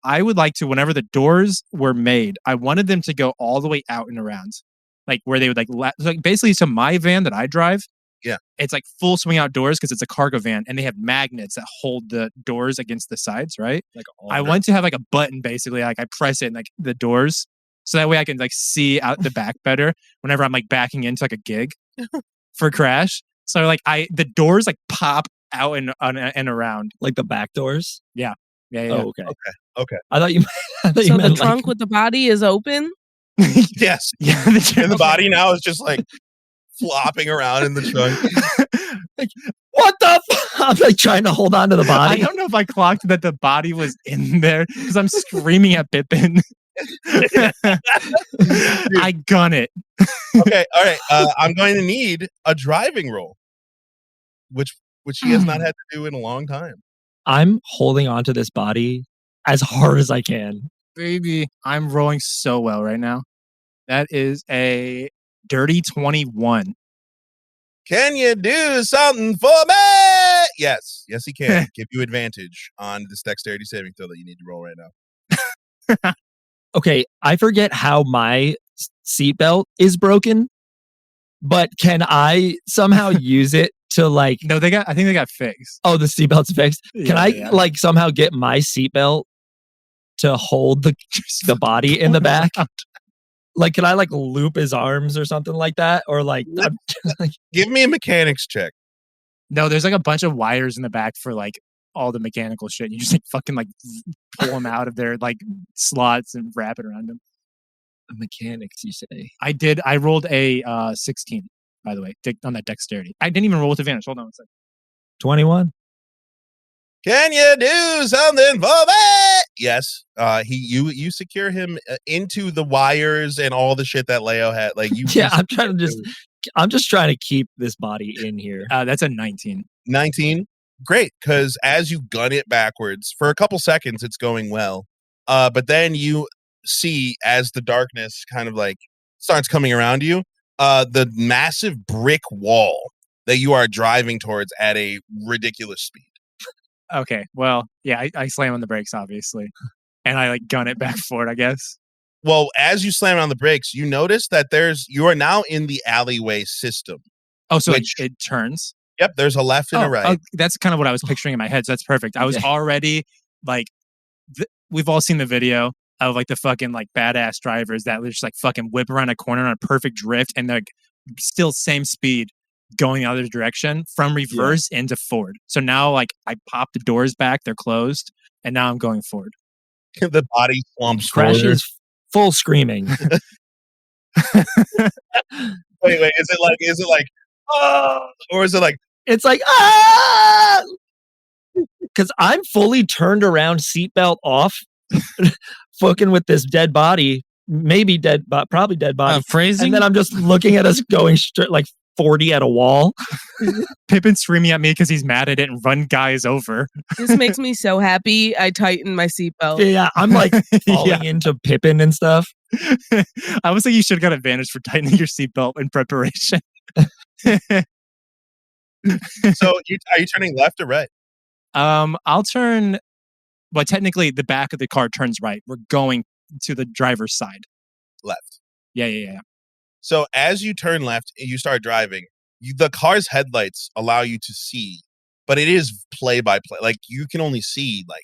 I would like to. Whenever the doors were made, I wanted them to go all the way out and around, like where they would like basically to my van that I drive. Yeah, it's like full swing out doors because it's a cargo van, and they have magnets that hold the doors against the sides. Right. Like I want to have like a button, basically, like I press it in like the doors, so that way I can like see out the back better whenever I'm like backing into like a gig for Crash. So like the doors like pop out and around, like the back doors. Yeah. Oh, okay. Okay. I thought you So meant the like, trunk with the body is open. Yes. Yeah. And the body now is just like flopping around in the trunk. like, what the fuck? I'm like trying to hold on to the body. I don't know if I clocked that the body was in there because I'm screaming at Pippin. I gun it. Okay, all right. I'm going to need a driving roll, which he has not had to do in a long time. I'm holding on to this body as hard as I can. Baby, I'm rolling so well right now. That is a dirty 21. Can you do something for me? Yes, he can. Give you advantage on this dexterity saving throw that you need to roll right now. Okay, I forget how my seatbelt is broken, but can I somehow use it to like? No, I think they got fixed. Oh, the seatbelt's fixed. Can I Yeah. like somehow get my seatbelt to hold the body in the back? Like, can I like loop his arms or something like that? Or like, Give me a mechanics check. No, there's like a bunch of wires in the back for like all the mechanical shit. You just like fucking like pull them out of their like slots and wrap it around them. mechanics, you say? I rolled a 16, by the way, on that dexterity. I didn't even roll with advantage. Hold on a second. 21. Can you do something for me? Yes. You secure him into the wires and all the shit that Leo had. Like you. Yeah, I'm just trying to keep this body in here. That's a 19. 19. Great, because as you gun it backwards for a couple seconds, it's going well. But then you see as the darkness kind of like starts coming around you, the massive brick wall that you are driving towards at a ridiculous speed. Okay, well, yeah, I slam on the brakes, obviously. And I like gun it back forward, I guess. Well, as you slam on the brakes, you notice that you are now in the alleyway system. Oh, so it turns? Yep, there's a left and a right. Oh, that's kind of what I was picturing in my head. So that's perfect. I was already like, we've all seen the video of like the fucking like badass drivers that just like fucking whip around a corner on a perfect drift and they're still same speed going the other direction from reverse into forward. So now like I pop the doors back, they're closed, and now I'm going forward. The body slumps Crash forward. is full screaming. Wait, is it like oh, or is it like It's like, ah! Because I'm fully turned around, seatbelt off, fucking with this dead body. maybe dead, but probably dead body. Phrasing. And then I'm just looking at us going straight like 40 at a wall. Pippin's screaming at me because he's mad I didn't run guys over. This makes me so happy. I tighten my seatbelt. Yeah, I'm like falling into Pippin and stuff. I was like, you should have got advantage for tightening your seatbelt in preparation. So are you turning left or right? I'll turn. Well, technically, the back of the car turns right. We're going to the driver's side. Left. Yeah. So as you turn left and you start driving, the car's headlights allow you to see, but it is play by play. Like you can only see like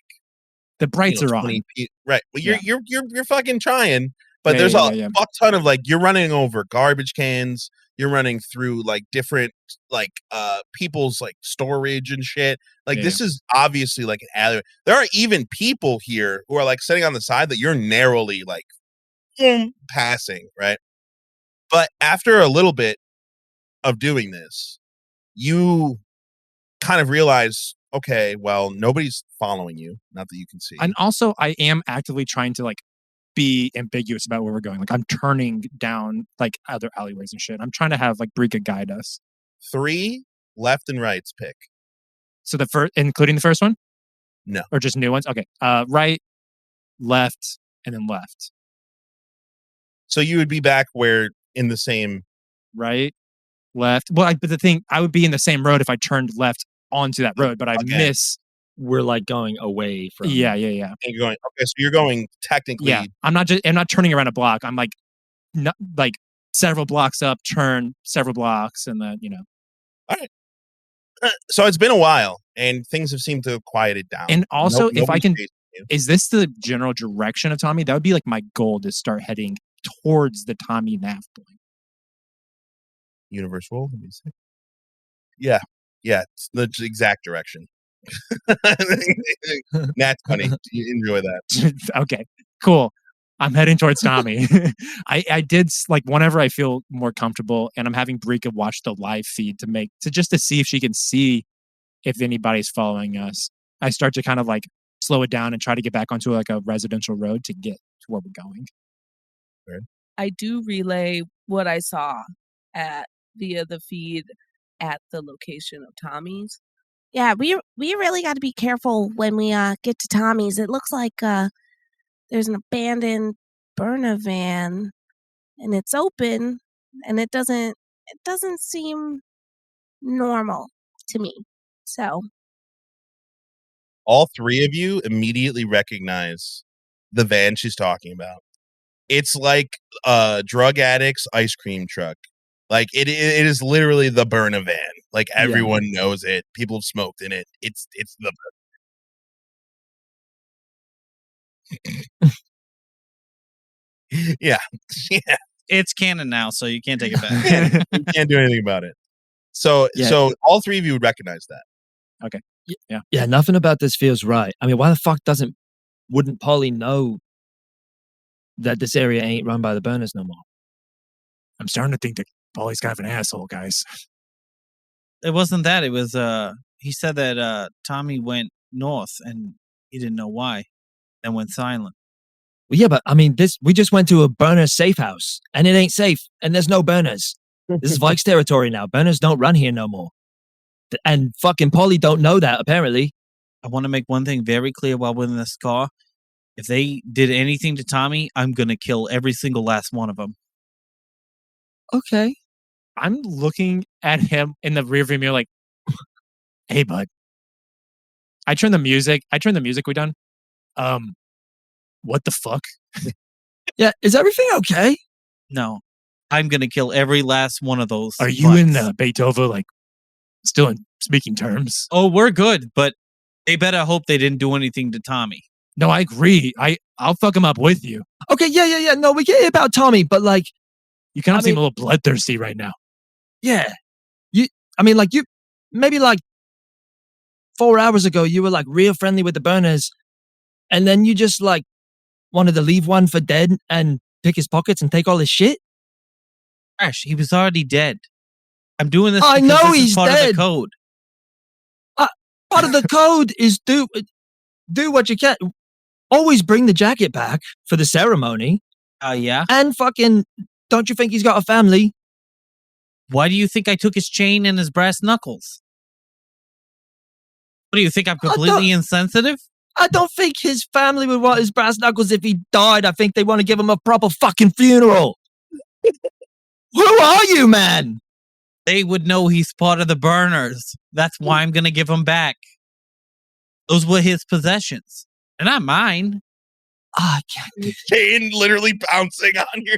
the brights are on. Right. Well, you're fucking trying, but Yeah, there's yeah. a fuck ton of like you're running over garbage cans. You're running through like different like people's like storage and shit. Like this is obviously like an alley. There are even people here who are like sitting on the side that you're narrowly like passing, right? But after a little bit of doing this, you kind of realize, okay, well, nobody's following you, not that you can see. And also, I am actively trying to like be ambiguous about where we're going. Like I'm turning down like other alleyways and shit. I'm trying to have like Brika guide us. 3 left and rights pick. So the first, including the first one? No. Or just new ones? Okay. Right, left, and then left. So you would be back where in the same right, left. Well, but the thing, I would be in the same road if I turned left onto that road, but I miss. We're like going away from. Yeah. And you're going. Okay, so you're going technically. Yeah, I'm not turning around a block. I'm like, not like several blocks up, turn several blocks, and then All right. So it's been a while, and things have seemed to have quieted down. And also, if I can, chasing you. is this the general direction of Tommy? That would be like my goal to start heading towards the Tommy nav point. Universal. Let me see. Yeah, it's the exact direction. That's funny. Enjoy that. Okay, cool. I'm heading towards Tommy. I did like whenever I feel more comfortable, and I'm having Brika watch the live feed to see if she can see if anybody's following us. I start to kind of like slow it down and try to get back onto like a residential road to get to where we're going. I do relay what I saw via the feed at the location of Tommy's. Yeah, we really got to be careful when we get to Tommy's. It looks like there's an abandoned burner van, and it's open, and it doesn't seem normal to me. So All 3 of you immediately recognize the van she's talking about. It's like a drug addict's ice cream truck. Like it is literally the burner van. Like everyone knows it. People have smoked in it. It's the yeah. It's canon now, so you can't take it back. You can't do anything about it. So all 3 of you would recognize that. Okay. Yeah, nothing about this feels right. I mean, why the fuck wouldn't Polly know that this area ain't run by the burners no more? I'm starting to think that Polly's kind of an asshole, guys. It wasn't that. It was he said that Tommy went north and he didn't know why, then went silent. Well, yeah, but I mean, we just went to a burner safe house, and it ain't safe, and there's no burners. This is Vikes territory now. Burners don't run here no more. And fucking Polly don't know that, apparently. I want to make one thing very clear while we're in this car. If they did anything to Tommy, I'm going to kill every single last one of them. Okay. I'm looking at him in the rearview mirror like, hey, bud. I turn the music we done. What the fuck? Yeah, is everything okay? No. I'm going to kill every last one of those. Are you in Beethoven, like, still in speaking terms? Oh, we're good, but they better hope they didn't do anything to Tommy. No, I agree. I'll fuck him up with you. Okay, yeah. No, we get it about Tommy, but like... You kind of seem a little bloodthirsty right now. Yeah. Maybe like 4 hours ago, you were like real friendly with the burners, and then you just like wanted to leave one for dead and pick his pockets and take all his shit? Crash, he was already dead. I'm doing this I because know this he's is part dead. of the code. Part of the code is do what you can. Always bring the jacket back for the ceremony. Yeah. And fucking, don't you think he's got a family? Why do you think I took his chain and his brass knuckles? What do you think? I'm completely insensitive? I don't think his family would want his brass knuckles if he died. I think they want to give him a proper fucking funeral. Who are you, man? They would know he's part of the burners. That's why I'm going to give him back. Those were his possessions. They're not mine. I can't do this. Chain literally bouncing on your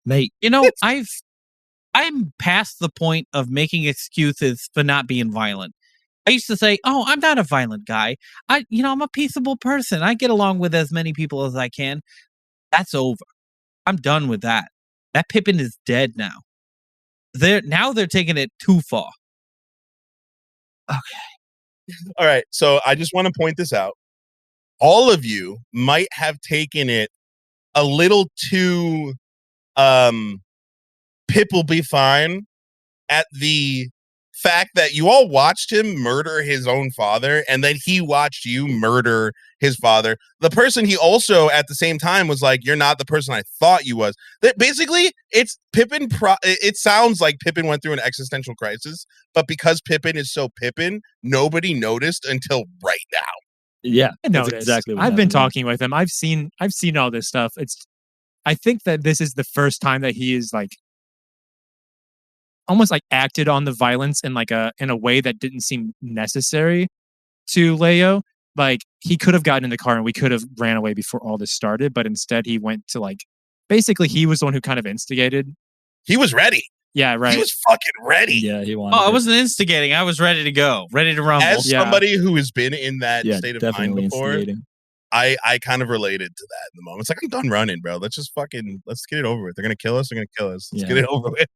Mate. You know, I'm past the point of making excuses for not being violent. I used to say, "Oh, I'm not a violent guy. I'm a peaceable person. I get along with as many people as I can." That's over. I'm done with that. That Pippin is dead now. They're taking it too far. All right, so I just want to point this out. All of you might have taken it a little too Pip will be fine at the fact that you all watched him murder his own father, and then he watched you murder his father. The person he also at the same time was like, "You're not the person I thought you was." That basically, it's Pippin. It sounds like Pippin went through an existential crisis, but because Pippin is so Pippin, nobody noticed until right now. Yeah, I that's noticed. exactly what I've been happened, man. talking with him. I've seen all this stuff. I think that this is the first time that he is like almost like acted on the violence in a way that didn't seem necessary to Leo. Like he could have gotten in the car and we could have ran away before all this started, but instead he went to basically he was the one who kind of instigated. He was ready. Yeah, right. He was fucking ready. Yeah, he wanted. I wasn't instigating. I was ready to go, ready to rumble. As Yeah. somebody who has been in that Yeah, state of mind definitely before, instigating. I kind of related to that in the moment. It's like, I'm done running, bro. Let's get it over with. They're gonna kill us. Let's Yeah. get it over with.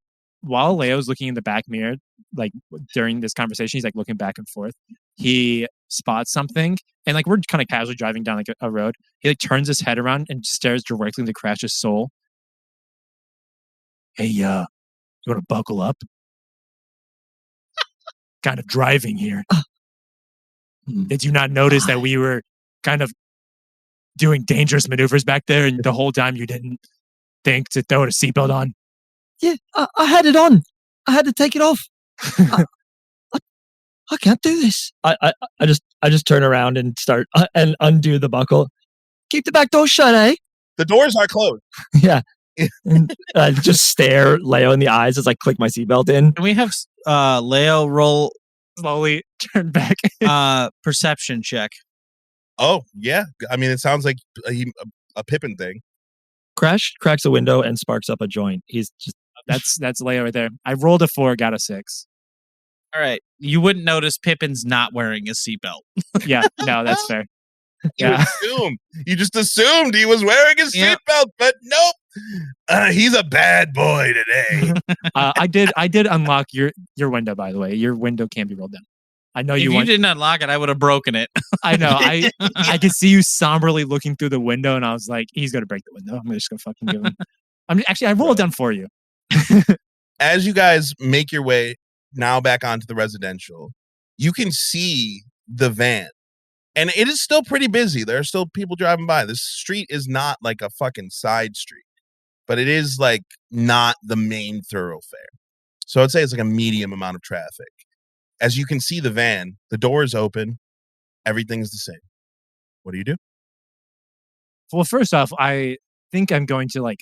While Leo's looking in the back mirror, like during this conversation, he's like looking back and forth. He spots something, and we're kind of casually driving down a road. He turns his head around and stares directly into Crash's soul. Hey, you want to buckle up? Kind of driving here. Did you not notice that we were kind of doing dangerous maneuvers back there, and the whole time you didn't think to throw a seatbelt on? Yeah, I had it on. I had to take it off. I can't do this. I just turn around and start and undo the buckle. Keep the back door shut, eh? The doors are closed. Yeah. And I just stare Leo in the eyes as I click my seatbelt in. Can we have Leo roll Slowly turn back. perception check? Oh yeah, I mean, it sounds like a Pippin thing. Crash cracks a window and sparks up a joint. He's just That's Leo right there. I rolled a 4, got a 6. All right. You wouldn't notice Pippin's not wearing a seatbelt. Yeah, no, that's fair. You just assumed he was wearing his Yeah. seatbelt, but nope. He's a bad boy today. I did unlock your window, by the way. Your window can be rolled down. I know If you you want. didn't unlock it, I would have broken it. I know. I could see you somberly looking through the window, and I was like, he's gonna break the window. I'm just gonna fucking give him. I rolled down for you. As you guys make your way now back onto the residential, you can see the van. And it is still pretty busy. There are still people driving by. This street is not like a fucking side street, but it is not the main thoroughfare. So I'd say it's a medium amount of traffic. As you can see the van, the door is open. Everything's the same. What do you do? Well, first off, I think I'm going to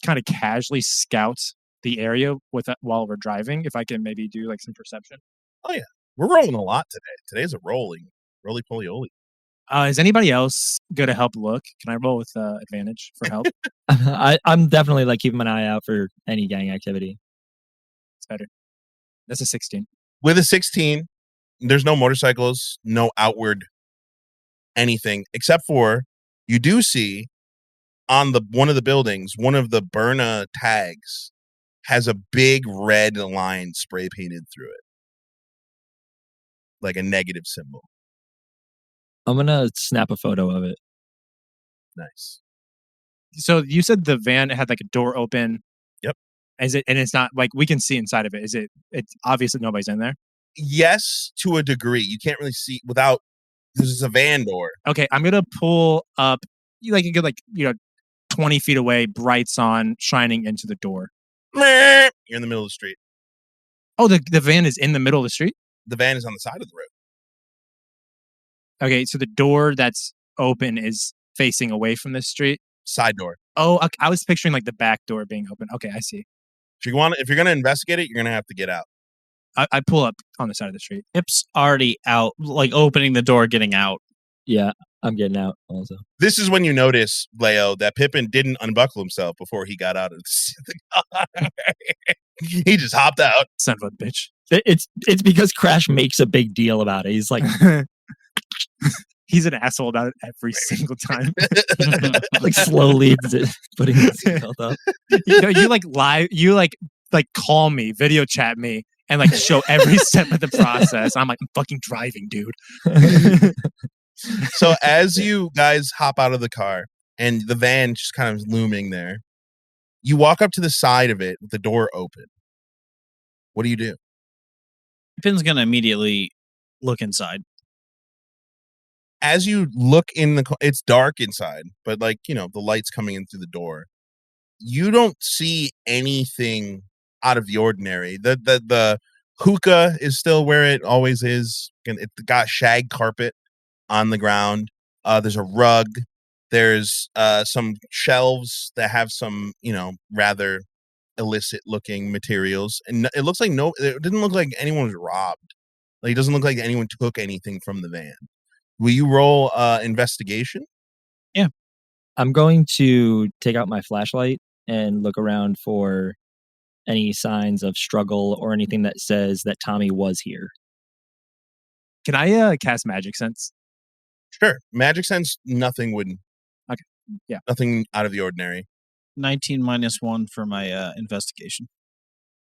kind of casually scout the area while we're driving. If I can maybe do some perception. Oh yeah, we're rolling a lot today. Today's a roly-poly-oly. Is anybody else going to help look? Can I roll with advantage for help? I'm definitely keeping an eye out for any gang activity. It's better. That's a 16. With a 16, there's no motorcycles, no outward anything, except for you do see on one of the buildings, one of the Berna tags has a big red line spray painted through it, like a negative symbol. I'm gonna snap a photo of it. Nice. So you said the van had a door open. Yep. Is it? And it's not we can see inside of it. Is it? It's obviously nobody's in there. Yes, to a degree. You can't really see without. This is a van door. Okay, I'm gonna pull up like a good 20 feet away, brights on, shining into the door. You're in the middle of the street. Oh, the van is in the middle of the street? The van is on the side of the road. Okay, so the door that's open is facing away from the street. Side door. Oh, I was picturing like the back door being open. Okay, I see. If you're gonna investigate it, you're gonna have to get out. I pull up on the side of the street. Pip's already out, like opening the door, getting out. Yeah, I'm getting out also. This is when you notice, Leo, that Pippin didn't unbuckle himself before he got out of the car. He just hopped out. Son of a bitch. It's because Crash makes a big deal about it. He's like, he's an asshole about it every single time. like slowly putting his seatbelt up. You like lie. You like call me, video chat me, and like show every step of the process. I'm like, I'm fucking driving, dude. So as you guys hop out of the car and the van just kind of looming there, you walk up to the side of it with the door open. What do you do? Pippin's gonna immediately look inside. As you look in the car, it's dark inside, but like, the light's coming in through the door. You don't see anything out of the ordinary. The hookah is still where it always is. And it got shag carpet on the ground. There's a rug. There's some shelves that have some, rather illicit looking materials. And it looks like it didn't look like anyone was robbed. Like, it doesn't look like anyone took anything from the van. Will you roll investigation? Yeah. I'm going to take out my flashlight and look around for any signs of struggle or anything that says that Tommy was here. Can I cast Magic Sense? Sure. Magic Sense, nothing would. Okay. Yeah. Nothing out of the ordinary. 19 minus 1 for my investigation.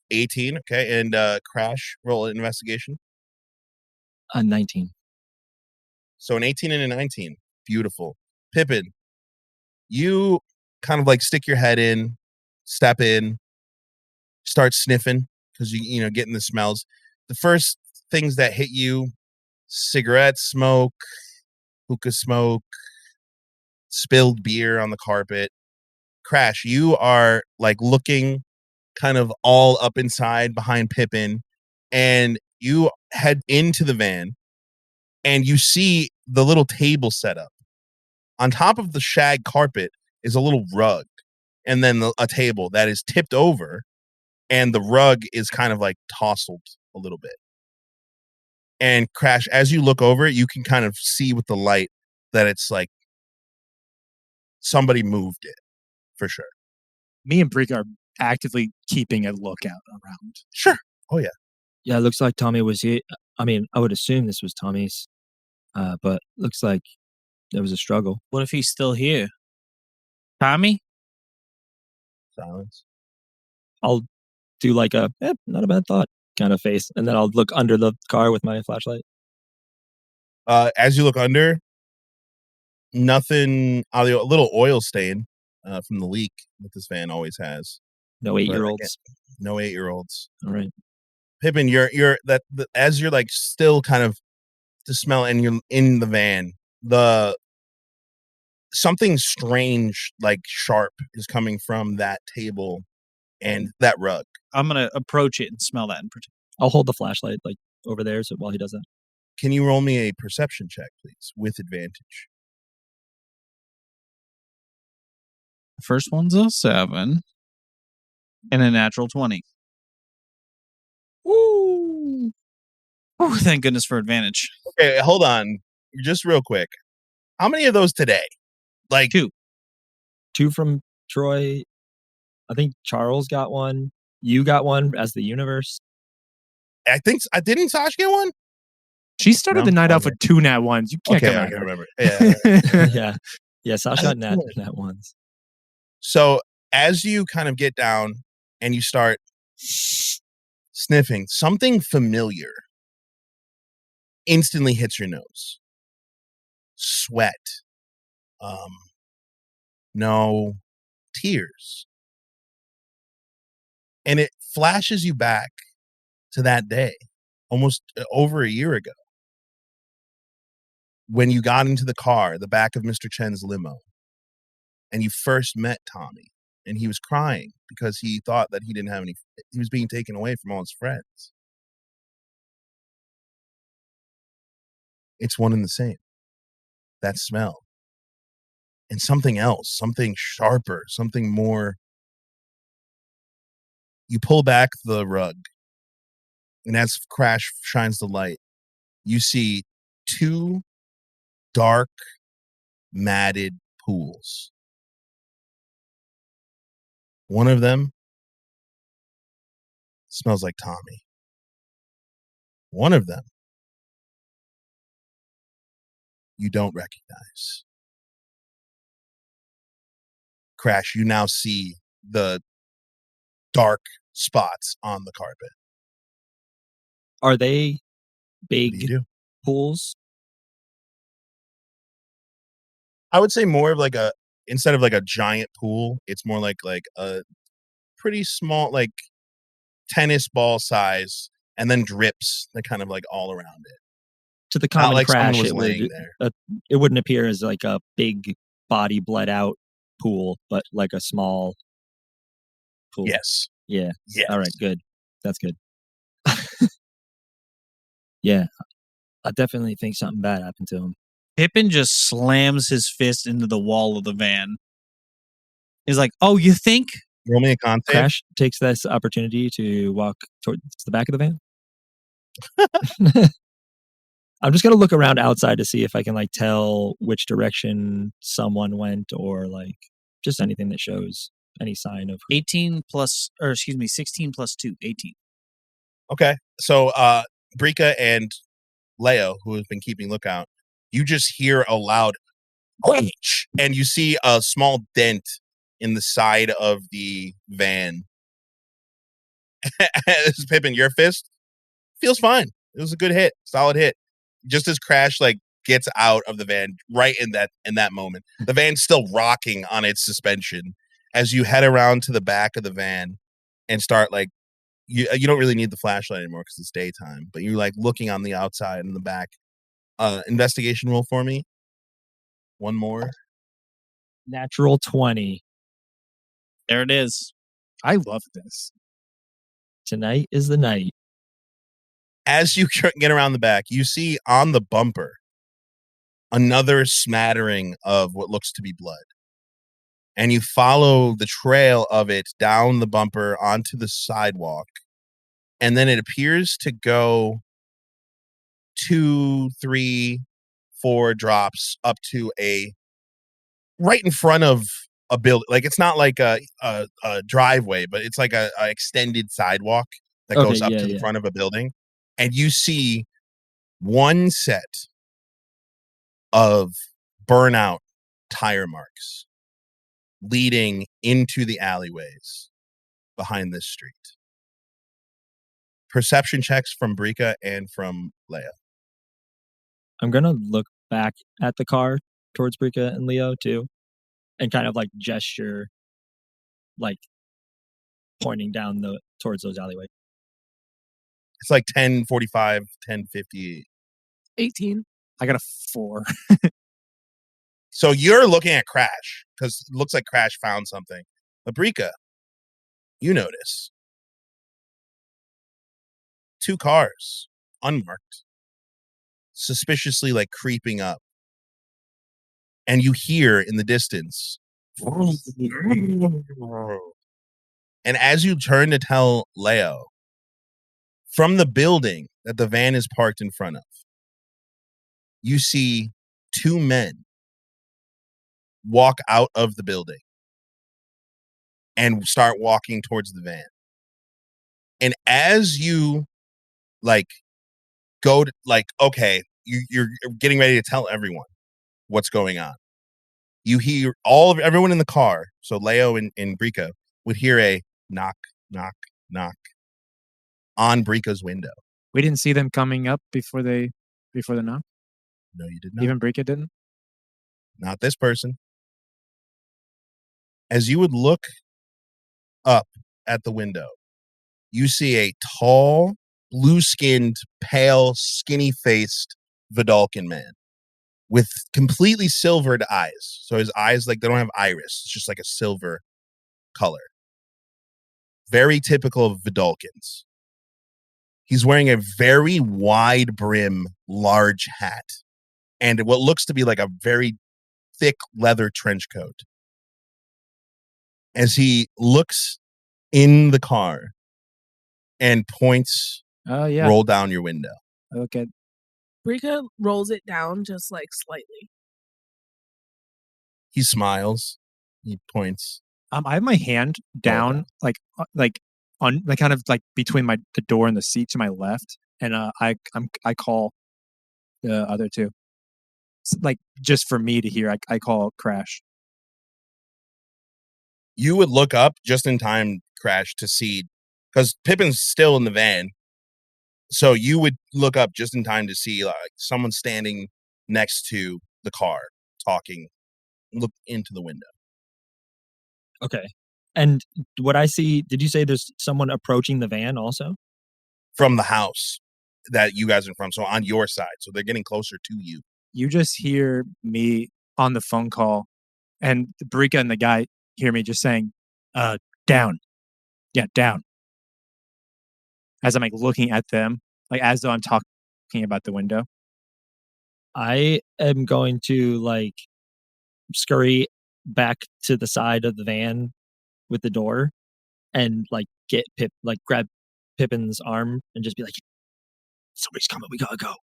18. Okay. And Crash, roll an investigation. 19. So an 18 and a 19. Beautiful. Pippin, you kind of like stick your head in, step in, start sniffing because you getting the smells. The first things that hit you: cigarette smoke, hookah smoke, spilled beer on the carpet. Crash, you are like looking kind of all up inside behind Pippin, and you head into the van and you see the little table set up. On top of the shag carpet is a little rug, and then a table that is tipped over, and the rug is kind of like tousled a little bit. And Crash, as you look over it, you can kind of see with the light that it's like somebody moved it for sure. Me and Brick are actively keeping a lookout around. Sure. Oh, yeah. Yeah, it looks like Tommy was here. I mean, I would assume this was Tommy's, but looks like there was a struggle. What if he's still here? Tommy? Silence. I'll do like a, not a bad thought kind of face, and then I'll look under the car with my flashlight. As you look under, nothing, a little oil stain from the leak that this van always has. No 8-year-olds. No 8-year-olds. All right. Pippin, as you're like still kind of to smell, and you're in the van, something strange, like sharp, is coming from that table and that rug. I'm going to approach it and smell that in particular. I'll hold the flashlight like over there so while he does that. Can you roll me a perception check, please, with advantage? The first one's a 7 and a natural 20. Woo! Oh, thank goodness for advantage. Okay, hold on. Just real quick. How many of those today? Like 2. 2 from Troy. I think Charles got one. You got one as the universe. I think I didn't Sash get one? She started No? the night off Okay. with 2 nat ones. You can't Okay, come I at can her. remember. Yeah. Yeah. Yeah, Sasha got nat ones. So as you kind of get down and you start sniffing, something familiar instantly hits your nose. Sweat. No tears. And it flashes you back to that day, almost over a year ago, when you got into the car, the back of Mr. Chen's limo, and you first met Tommy, and he was crying because he thought that he didn't have any. He was being taken away from all his friends. It's one and the same. That smell. And something else, something sharper, something more. You pull back the rug, and as Crash shines the light, you see two dark, matted pools. One of them smells like Tommy. One of them you don't recognize. Crash, you now see the dark spots on the carpet. Are they What do you big do? pools? I would say more of like instead of like a giant pool, it's more like a pretty small, like tennis ball size, and then drips that kind of like all around it. To the Not common like someone Crash, was laying there. it wouldn't appear as like a big body bled out pool, but like a small pool. Yes. Yeah. Yes. All right. Good. That's good. Yeah. I definitely think something bad happened to him. Pippin just slams his fist into the wall of the van. He's like, "Oh, you think?" Roll me a con save. Crash takes this opportunity to walk towards the back of the van. I'm just gonna look around outside to see if I can like tell which direction someone went, or like just anything that shows any sign of 16 plus 2, 18. Okay. So Brika and Leo, who have been keeping lookout, you just hear a loud whoosh, and you see a small dent in the side of the van. This is Pippin. Your fist feels fine. It was a good hit, solid hit. Just as Crash like gets out of the van, right in that moment, the van's still rocking on its suspension. As you head around to the back of the van and start like you don't really need the flashlight anymore because it's daytime, but you're like looking on the outside and the back. Investigation roll for me. One more. natural 20. There it is. I love this. Tonight is the night. As you get around the back, you see on the bumper another smattering of what looks to be blood. And you follow the trail of it down the bumper onto the sidewalk. And then it appears to go 2, 3, 4 drops up to right in front of a building. Like it's not like a driveway, but it's like a extended sidewalk that goes up to the front of a building. And you see one set of burnout tire marks leading into the alleyways behind this street. Perception checks from Brika and from Leia. I'm gonna look back at the car towards Brika and Leo too, and kind of like gesture, like pointing down towards those alleyways. It's like 10:45, 10:50. 18. I got a 4. So you're looking at Crash because it looks like Crash found something. But Brika, you notice 2 cars, unmarked, suspiciously like creeping up. And you hear in the distance. And as you turn to tell Leo, from the building that the van is parked in front of, you see 2 men walk out of the building and start walking towards the van. And as you like go to like, okay, you're getting ready to tell everyone what's going on. You hear everyone in the car. So Leo and Brika would hear a knock, knock, knock on Brika's window. We didn't see them coming up before the knock. No, you did not. Even Brika didn't. Not this person. As you would look up at the window, you see a tall, blue-skinned, pale, skinny-faced Vidalcan man. with completely silvered eyes. So his eyes, like, they don't have iris. It's just like a silver color. Very typical of Vidalkins. He's wearing a very wide brim, large hat, and what looks to be like a very thick leather trench coat. As he looks in the car and points, Oh yeah. roll down your window. Okay. Brika rolls it down just like slightly. He smiles. He points. I have my hand down, like on, like kind of like between the door and the seat to my left, and I call the other two, like just for me to hear. I call Crash. You would look up just in time, Crash, to see, because Pippin's still in the van. So you would look up just in time to see like someone standing next to the car, talking, look into the window. Okay. And what I see, did you say there's someone approaching the van also? From the house that you guys are from, so on your side. So they're getting closer to you. You just hear me on the phone call, and Brika and the guy hear me just saying, down. Yeah, down. As I'm like looking at them, like as though I'm talking about the window. I am going to like scurry back to the side of the van with the door and like grab Pippin's arm and just be like, somebody's coming, we gotta go.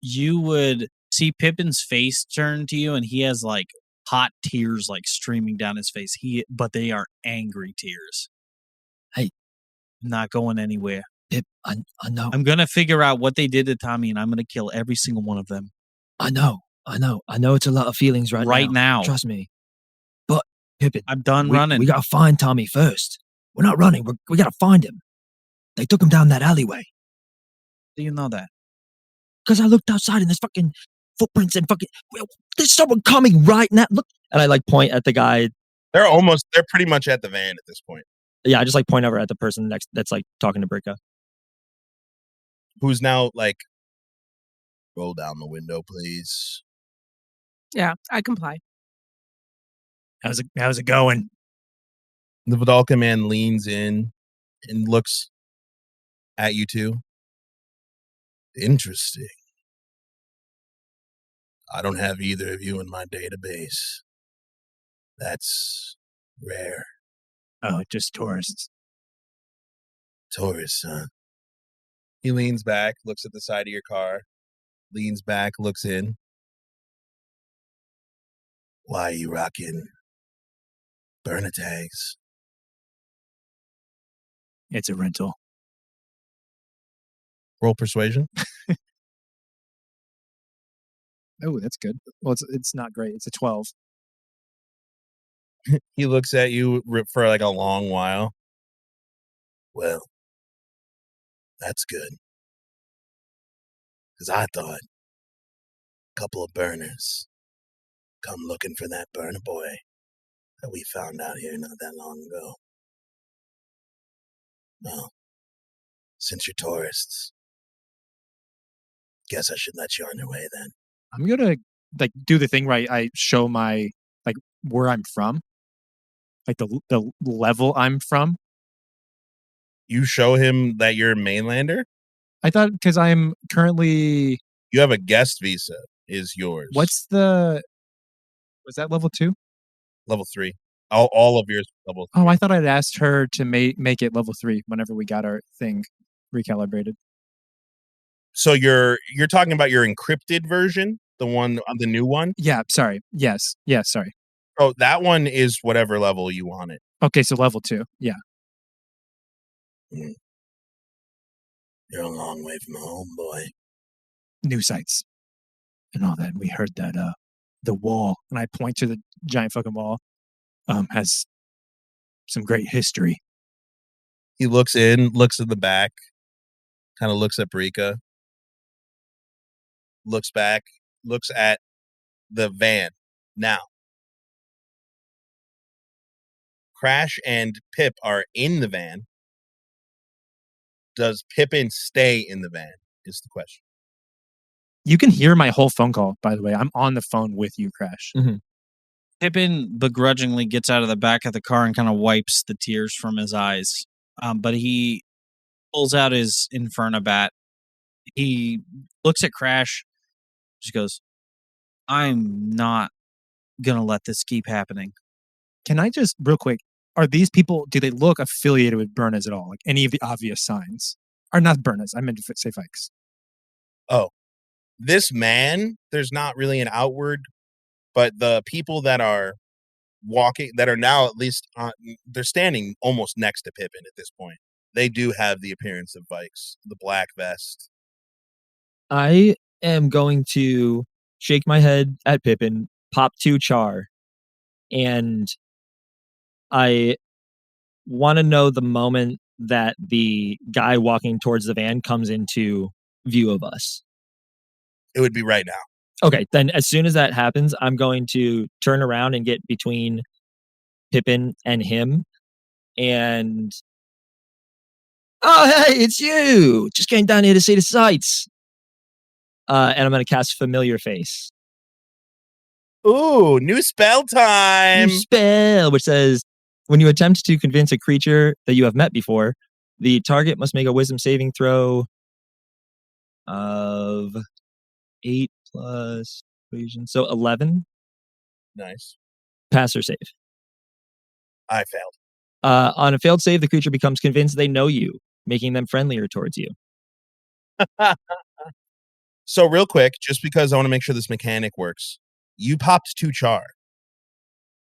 You would see Pippin's face turn to you, and he has like hot tears like streaming down his face. But they are angry tears. Hey. Not going anywhere. Pip, I know. I'm gonna figure out what they did to Tommy, and I'm gonna kill every single one of them. I know it's a lot of feelings right now. Trust me. But Pippin, I'm done running. We gotta find Tommy first. We're not running. We gotta find him. They took him down that alleyway. Do you know that? Because I looked outside and there's fucking footprints and fucking there's someone coming right now. Look, and I like point at the guy. They're pretty much at the van at this point. Yeah, I just like point over at the person next that's like talking to Brika. Who's now like, roll down the window, please. Yeah, I comply. How's it going? The Vidalka man leans in and looks at you two. Interesting. I don't have either of you in my database. That's rare. Oh, just tourists. Tourists, huh? He leans back, looks at the side of your car, leans back, looks in. Why are you rocking burner tags? It's a rental. Roll persuasion. Oh, that's good. Well, it's not great. It's a 12. He looks at you for like a long while. Well, that's good. Because I thought a couple of burners come looking for that burner boy that we found out here not that long ago. Well, since you're tourists, guess I should let you on your way then. I'm gonna like do the thing where I show my like where I'm from, like the level I'm from. You show him that you're a mainlander? I thought because I'm currently. You have a guest visa is yours. Was that level 2? Level 3. All of yours level 3. Oh, I thought I'd asked her to make it level 3 whenever we got our thing recalibrated. So you're talking about your encrypted version, the new one? Yeah, sorry. Yes, sorry. Oh, that one is whatever level you want it. Okay, so level 2. Yeah. You're a long way from home, boy. New sites and all that. We heard that the wall, and I point to the giant fucking wall, has some great history. He looks in, looks at the back, kind of looks at Brika, looks back, looks at the van. Now, Crash and Pip are in the van. Does Pippin stay in the van is the question. You can hear my whole phone call, by the way. I'm on the phone with you, Crash. Pippin begrudgingly gets out of the back of the car and kind of wipes the tears from his eyes. But he pulls out his Infernabat. He looks at Crash, just goes, I'm not going to let this keep happening. Can I just, real quick, are these people, do they look affiliated with Burners at all? Like any of the obvious signs? Or not Burners, I meant to say Fikes. Oh, this man, there's not really an outward, but the people that are walking, that are now at least, they're standing almost next to Pippin at this point. They do have the appearance of Vikes, the black vest. I am going to shake my head at Pippin, pop 2 char, and I want to know the moment that the guy walking towards the van comes into view of us. It would be right now. Okay, then as soon as that happens, I'm going to turn around and get between Pippin and him. And, oh, hey, it's you! Just came down here to see the sights. And I'm going to cast Familiar Face. Ooh, new spell time. New spell, which says, when you attempt to convince a creature that you have met before, the target must make a wisdom saving throw of 8 plus equation. So 11. Nice. Pass or save. I failed. On a failed save, the creature becomes convinced they know you, making them friendlier towards you. So real quick, just because I want to make sure this mechanic works, you popped 2 char,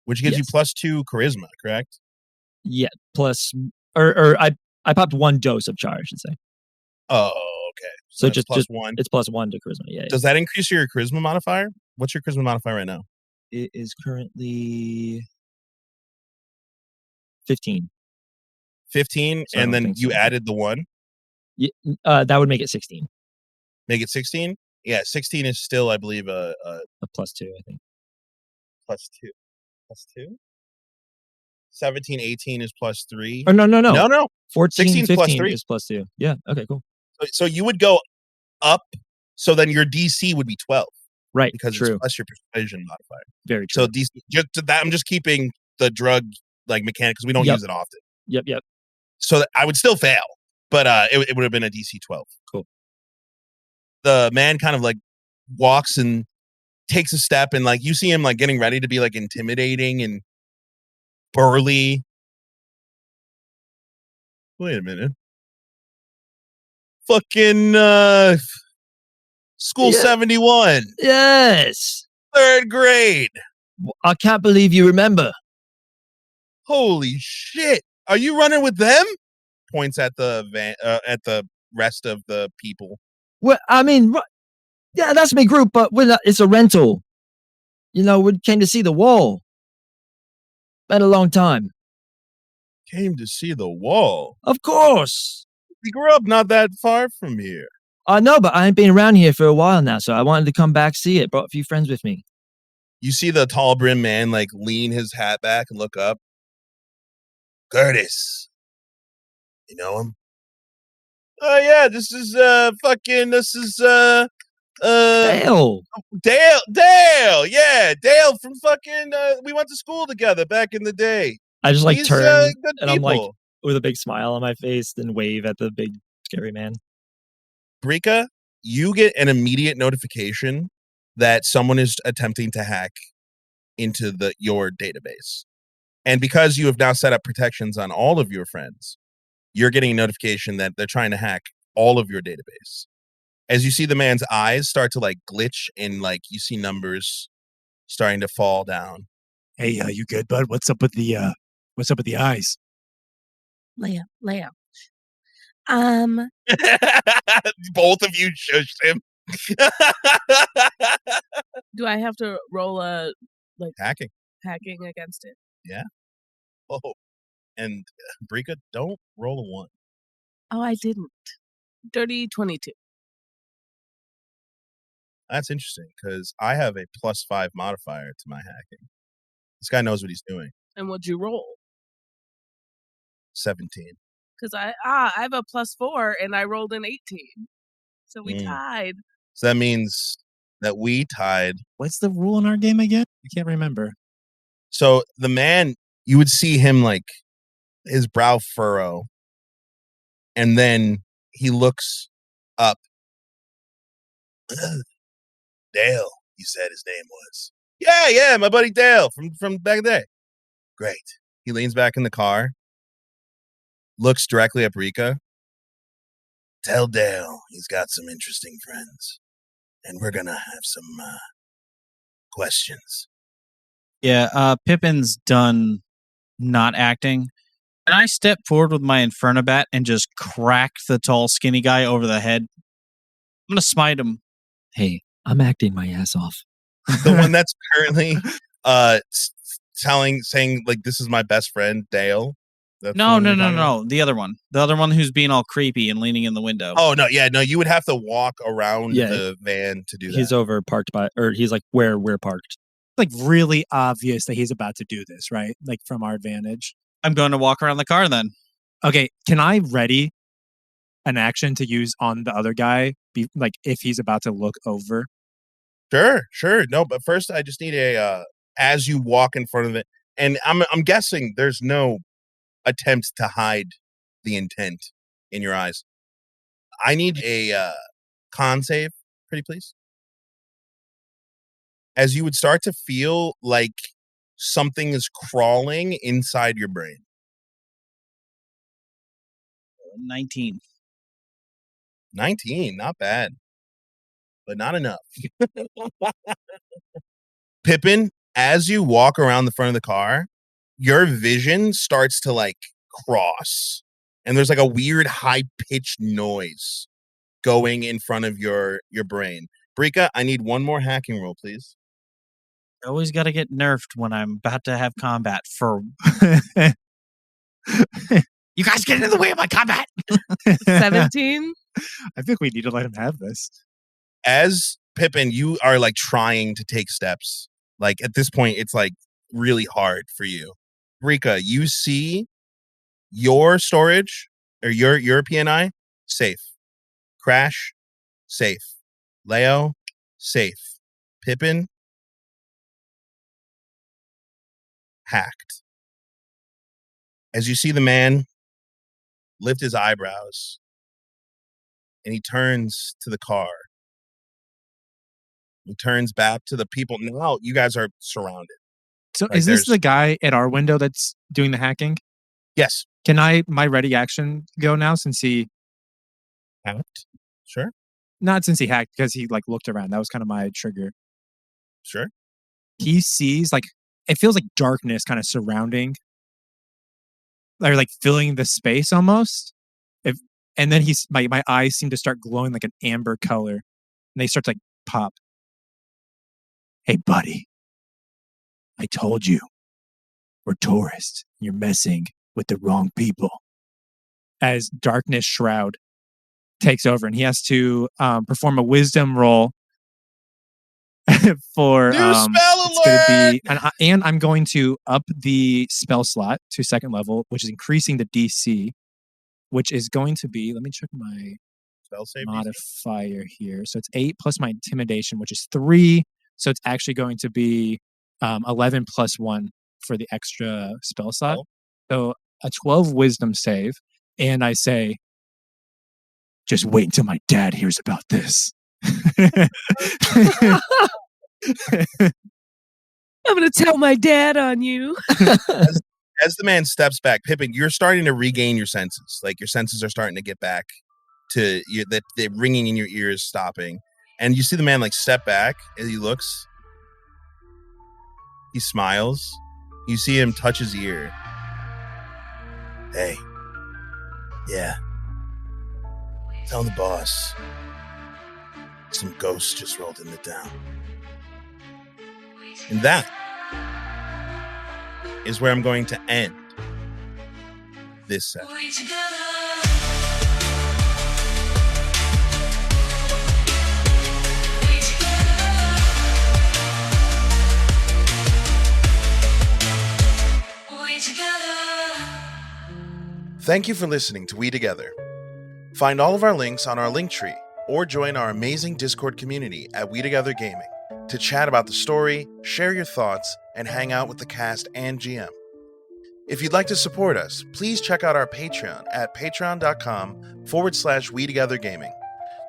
which gives you +2 charisma, correct? Yeah, plus, or I popped 1 dose of char, I should say. Oh, okay. So that's just +1. It's +1 to charisma. Yeah. Does that increase your charisma modifier? What's your charisma modifier right now? It is currently 15. 15, So I and don't then think you so. added the 1. That would make it 16. Make it 16? Yeah, 16 is still, I believe, a A +2, I think. +2. +2? 17, 18 is +3. Or no. No. 14, 16 is 15 +3. is +2. Yeah. Okay. Cool. So you would go up. So then your DC would be 12. Right. Because true. it's plus your persuasion modifier. Very true. So DC, just that, I'm just keeping the drug like mechanic because we don't use it often. Yep. So I would still fail, but it would have been a DC 12. Cool. The man kind of like walks and takes a step, and like you see him like getting ready to be like intimidating and burly. Wait a minute. Fucking School 71. Yes. 3rd grade. I can't believe you remember. Holy shit. Are you running with them? Points at the van, at the rest of the people. Well, I mean, yeah, that's my group, but it's a rental. You know, we came to see the wall. Been a long time. Came to see the wall. Of course. We grew up not that far from here. I know, but I ain't been around here for a while now, so I wanted to come back see it. Brought a few friends with me. You see the tall brim man like lean his hat back and look up. Curtis. You know him? Oh yeah, this is Dale. Dale, yeah, Dale from fucking we went to school together back in the day. I just like He's, turn good and I'm like people. with a big smile on my face, then wave at the big scary man. Brika, you get an immediate notification that someone is attempting to hack into your database. And because you have now set up protections on all of your friends, you're getting a notification that they're trying to hack all of your database. As you see the man's eyes start to like glitch and like you see numbers starting to fall down. Hey, you good, bud? What's up with the eyes? Leia. Both of you shushed him. Do I have to roll a Hacking against it? Yeah. Oh, and Brika, don't roll a 1. Oh, I didn't. Dirty 22. That's interesting because I have a +5 modifier to my hacking. This guy knows what he's doing. And what'd you roll? 17. Because I have a +4 and I rolled an 18. So we tied. So that means that we tied. What's the rule in our game again? I can't remember. So the man, you would see him like his brow furrow, and then he looks up. Dale, he said his name was. Yeah, my buddy Dale from back in the day. Great. He leans back in the car, looks directly at Rika. Tell Dale he's got some interesting friends, and we're gonna have some questions. Yeah, Pippin's done not acting. And I step forward with my Infernabat and just crack the tall, skinny guy over the head. I'm going to smite him. Hey, I'm acting my ass off. The one that's currently saying like, this is my best friend, Dale. That's No. the one you're talking about? The other one. The other one who's being all creepy and leaning in the window. Oh, no. Yeah, no, you would have to walk around Yeah. the van to do that. He's over parked or he's like where we're parked. Like really obvious that he's about to do this, right? Like from our vantage. I'm going to walk around the car then. Okay, can I ready an action to use on the other guy? Like if he's about to look over. Sure. No, but first I just need as you walk in front of it, and I'm guessing there's no attempt to hide the intent in your eyes. I need a con save, pretty please. As you would start to feel like something is crawling inside your brain. 19. 19, not bad, but not enough. Pippin, as you walk around the front of the car, your vision starts to like cross, and there's like a weird high-pitched noise going in front of your brain. Brika, I need one more hacking roll, please. I always got to get nerfed when I'm about to have combat for... You guys get in the way of my combat! 17. I think we need to let him have this. As Pippin, you are like trying to take steps. Like at this point, it's like really hard for you. Rika, you see your storage or your PNI safe. Crash, safe. Leo, safe. Pippin, hacked. As you see the man lift his eyebrows and he turns to the car. He turns back to the people. Now you guys are surrounded. So Like, is this there's- the guy at our window that's doing the hacking? Yes. Can my ready action go now since he Hacked. Sure. not since he hacked because he like looked around. That was kind of my trigger. Sure. He sees like it feels like darkness kind of surrounding or like filling the space almost. And then my eyes seem to start glowing like an amber color and they start to like pop. Hey buddy, I told you we're tourists. You're messing with the wrong people. As Darkness Shroud takes over and he has to perform a wisdom roll for New spell it's going to alert! be and I'm going to up the spell slot to second level, which is increasing the DC, which is going to be, let me check my Spell save. modifier here. So it's 8 plus my intimidation, which is 3. So it's actually going to be 11 plus 1 for the extra spell slot. So a 12 wisdom save. And I say, just wait until my dad hears about this. I'm going to tell my dad on you. As the man steps back, Pippin, you're starting to regain your senses. Like your senses are starting to get back to you. That the ringing in your ears stopping, and you see the man like step back as he looks. He smiles. You see him touch his ear. Hey, yeah. Tell the boss. Some ghosts just rolled into town. And that is where I'm going to end this session. Thank you for listening to We Together. Find all of our links on our link tree or join our amazing Discord community at WeTogether Gaming to chat about the story, share your thoughts, and hang out with the cast and GM. If you'd like to support us, please check out our Patreon at patreon.com/WeTogetherGaming.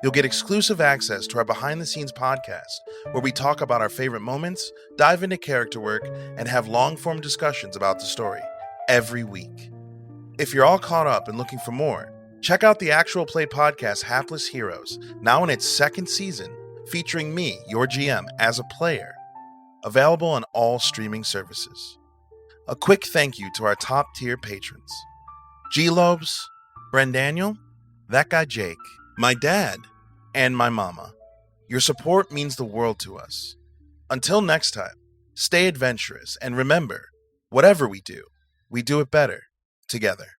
You'll get exclusive access to our behind-the-scenes podcast, where we talk about our favorite moments, dive into character work, and have long-form discussions about the story every week. If you're all caught up and looking for more, check out the actual play podcast Hapless Heroes, now in its second season, featuring me, your GM, as a player. Available on all streaming services. A quick thank you to our top-tier patrons: GxLobes, BrenDaniel, That Guy Jake, my dad, and my mama. Your support means the world to us. Until next time, stay adventurous, and remember, whatever we do it better together.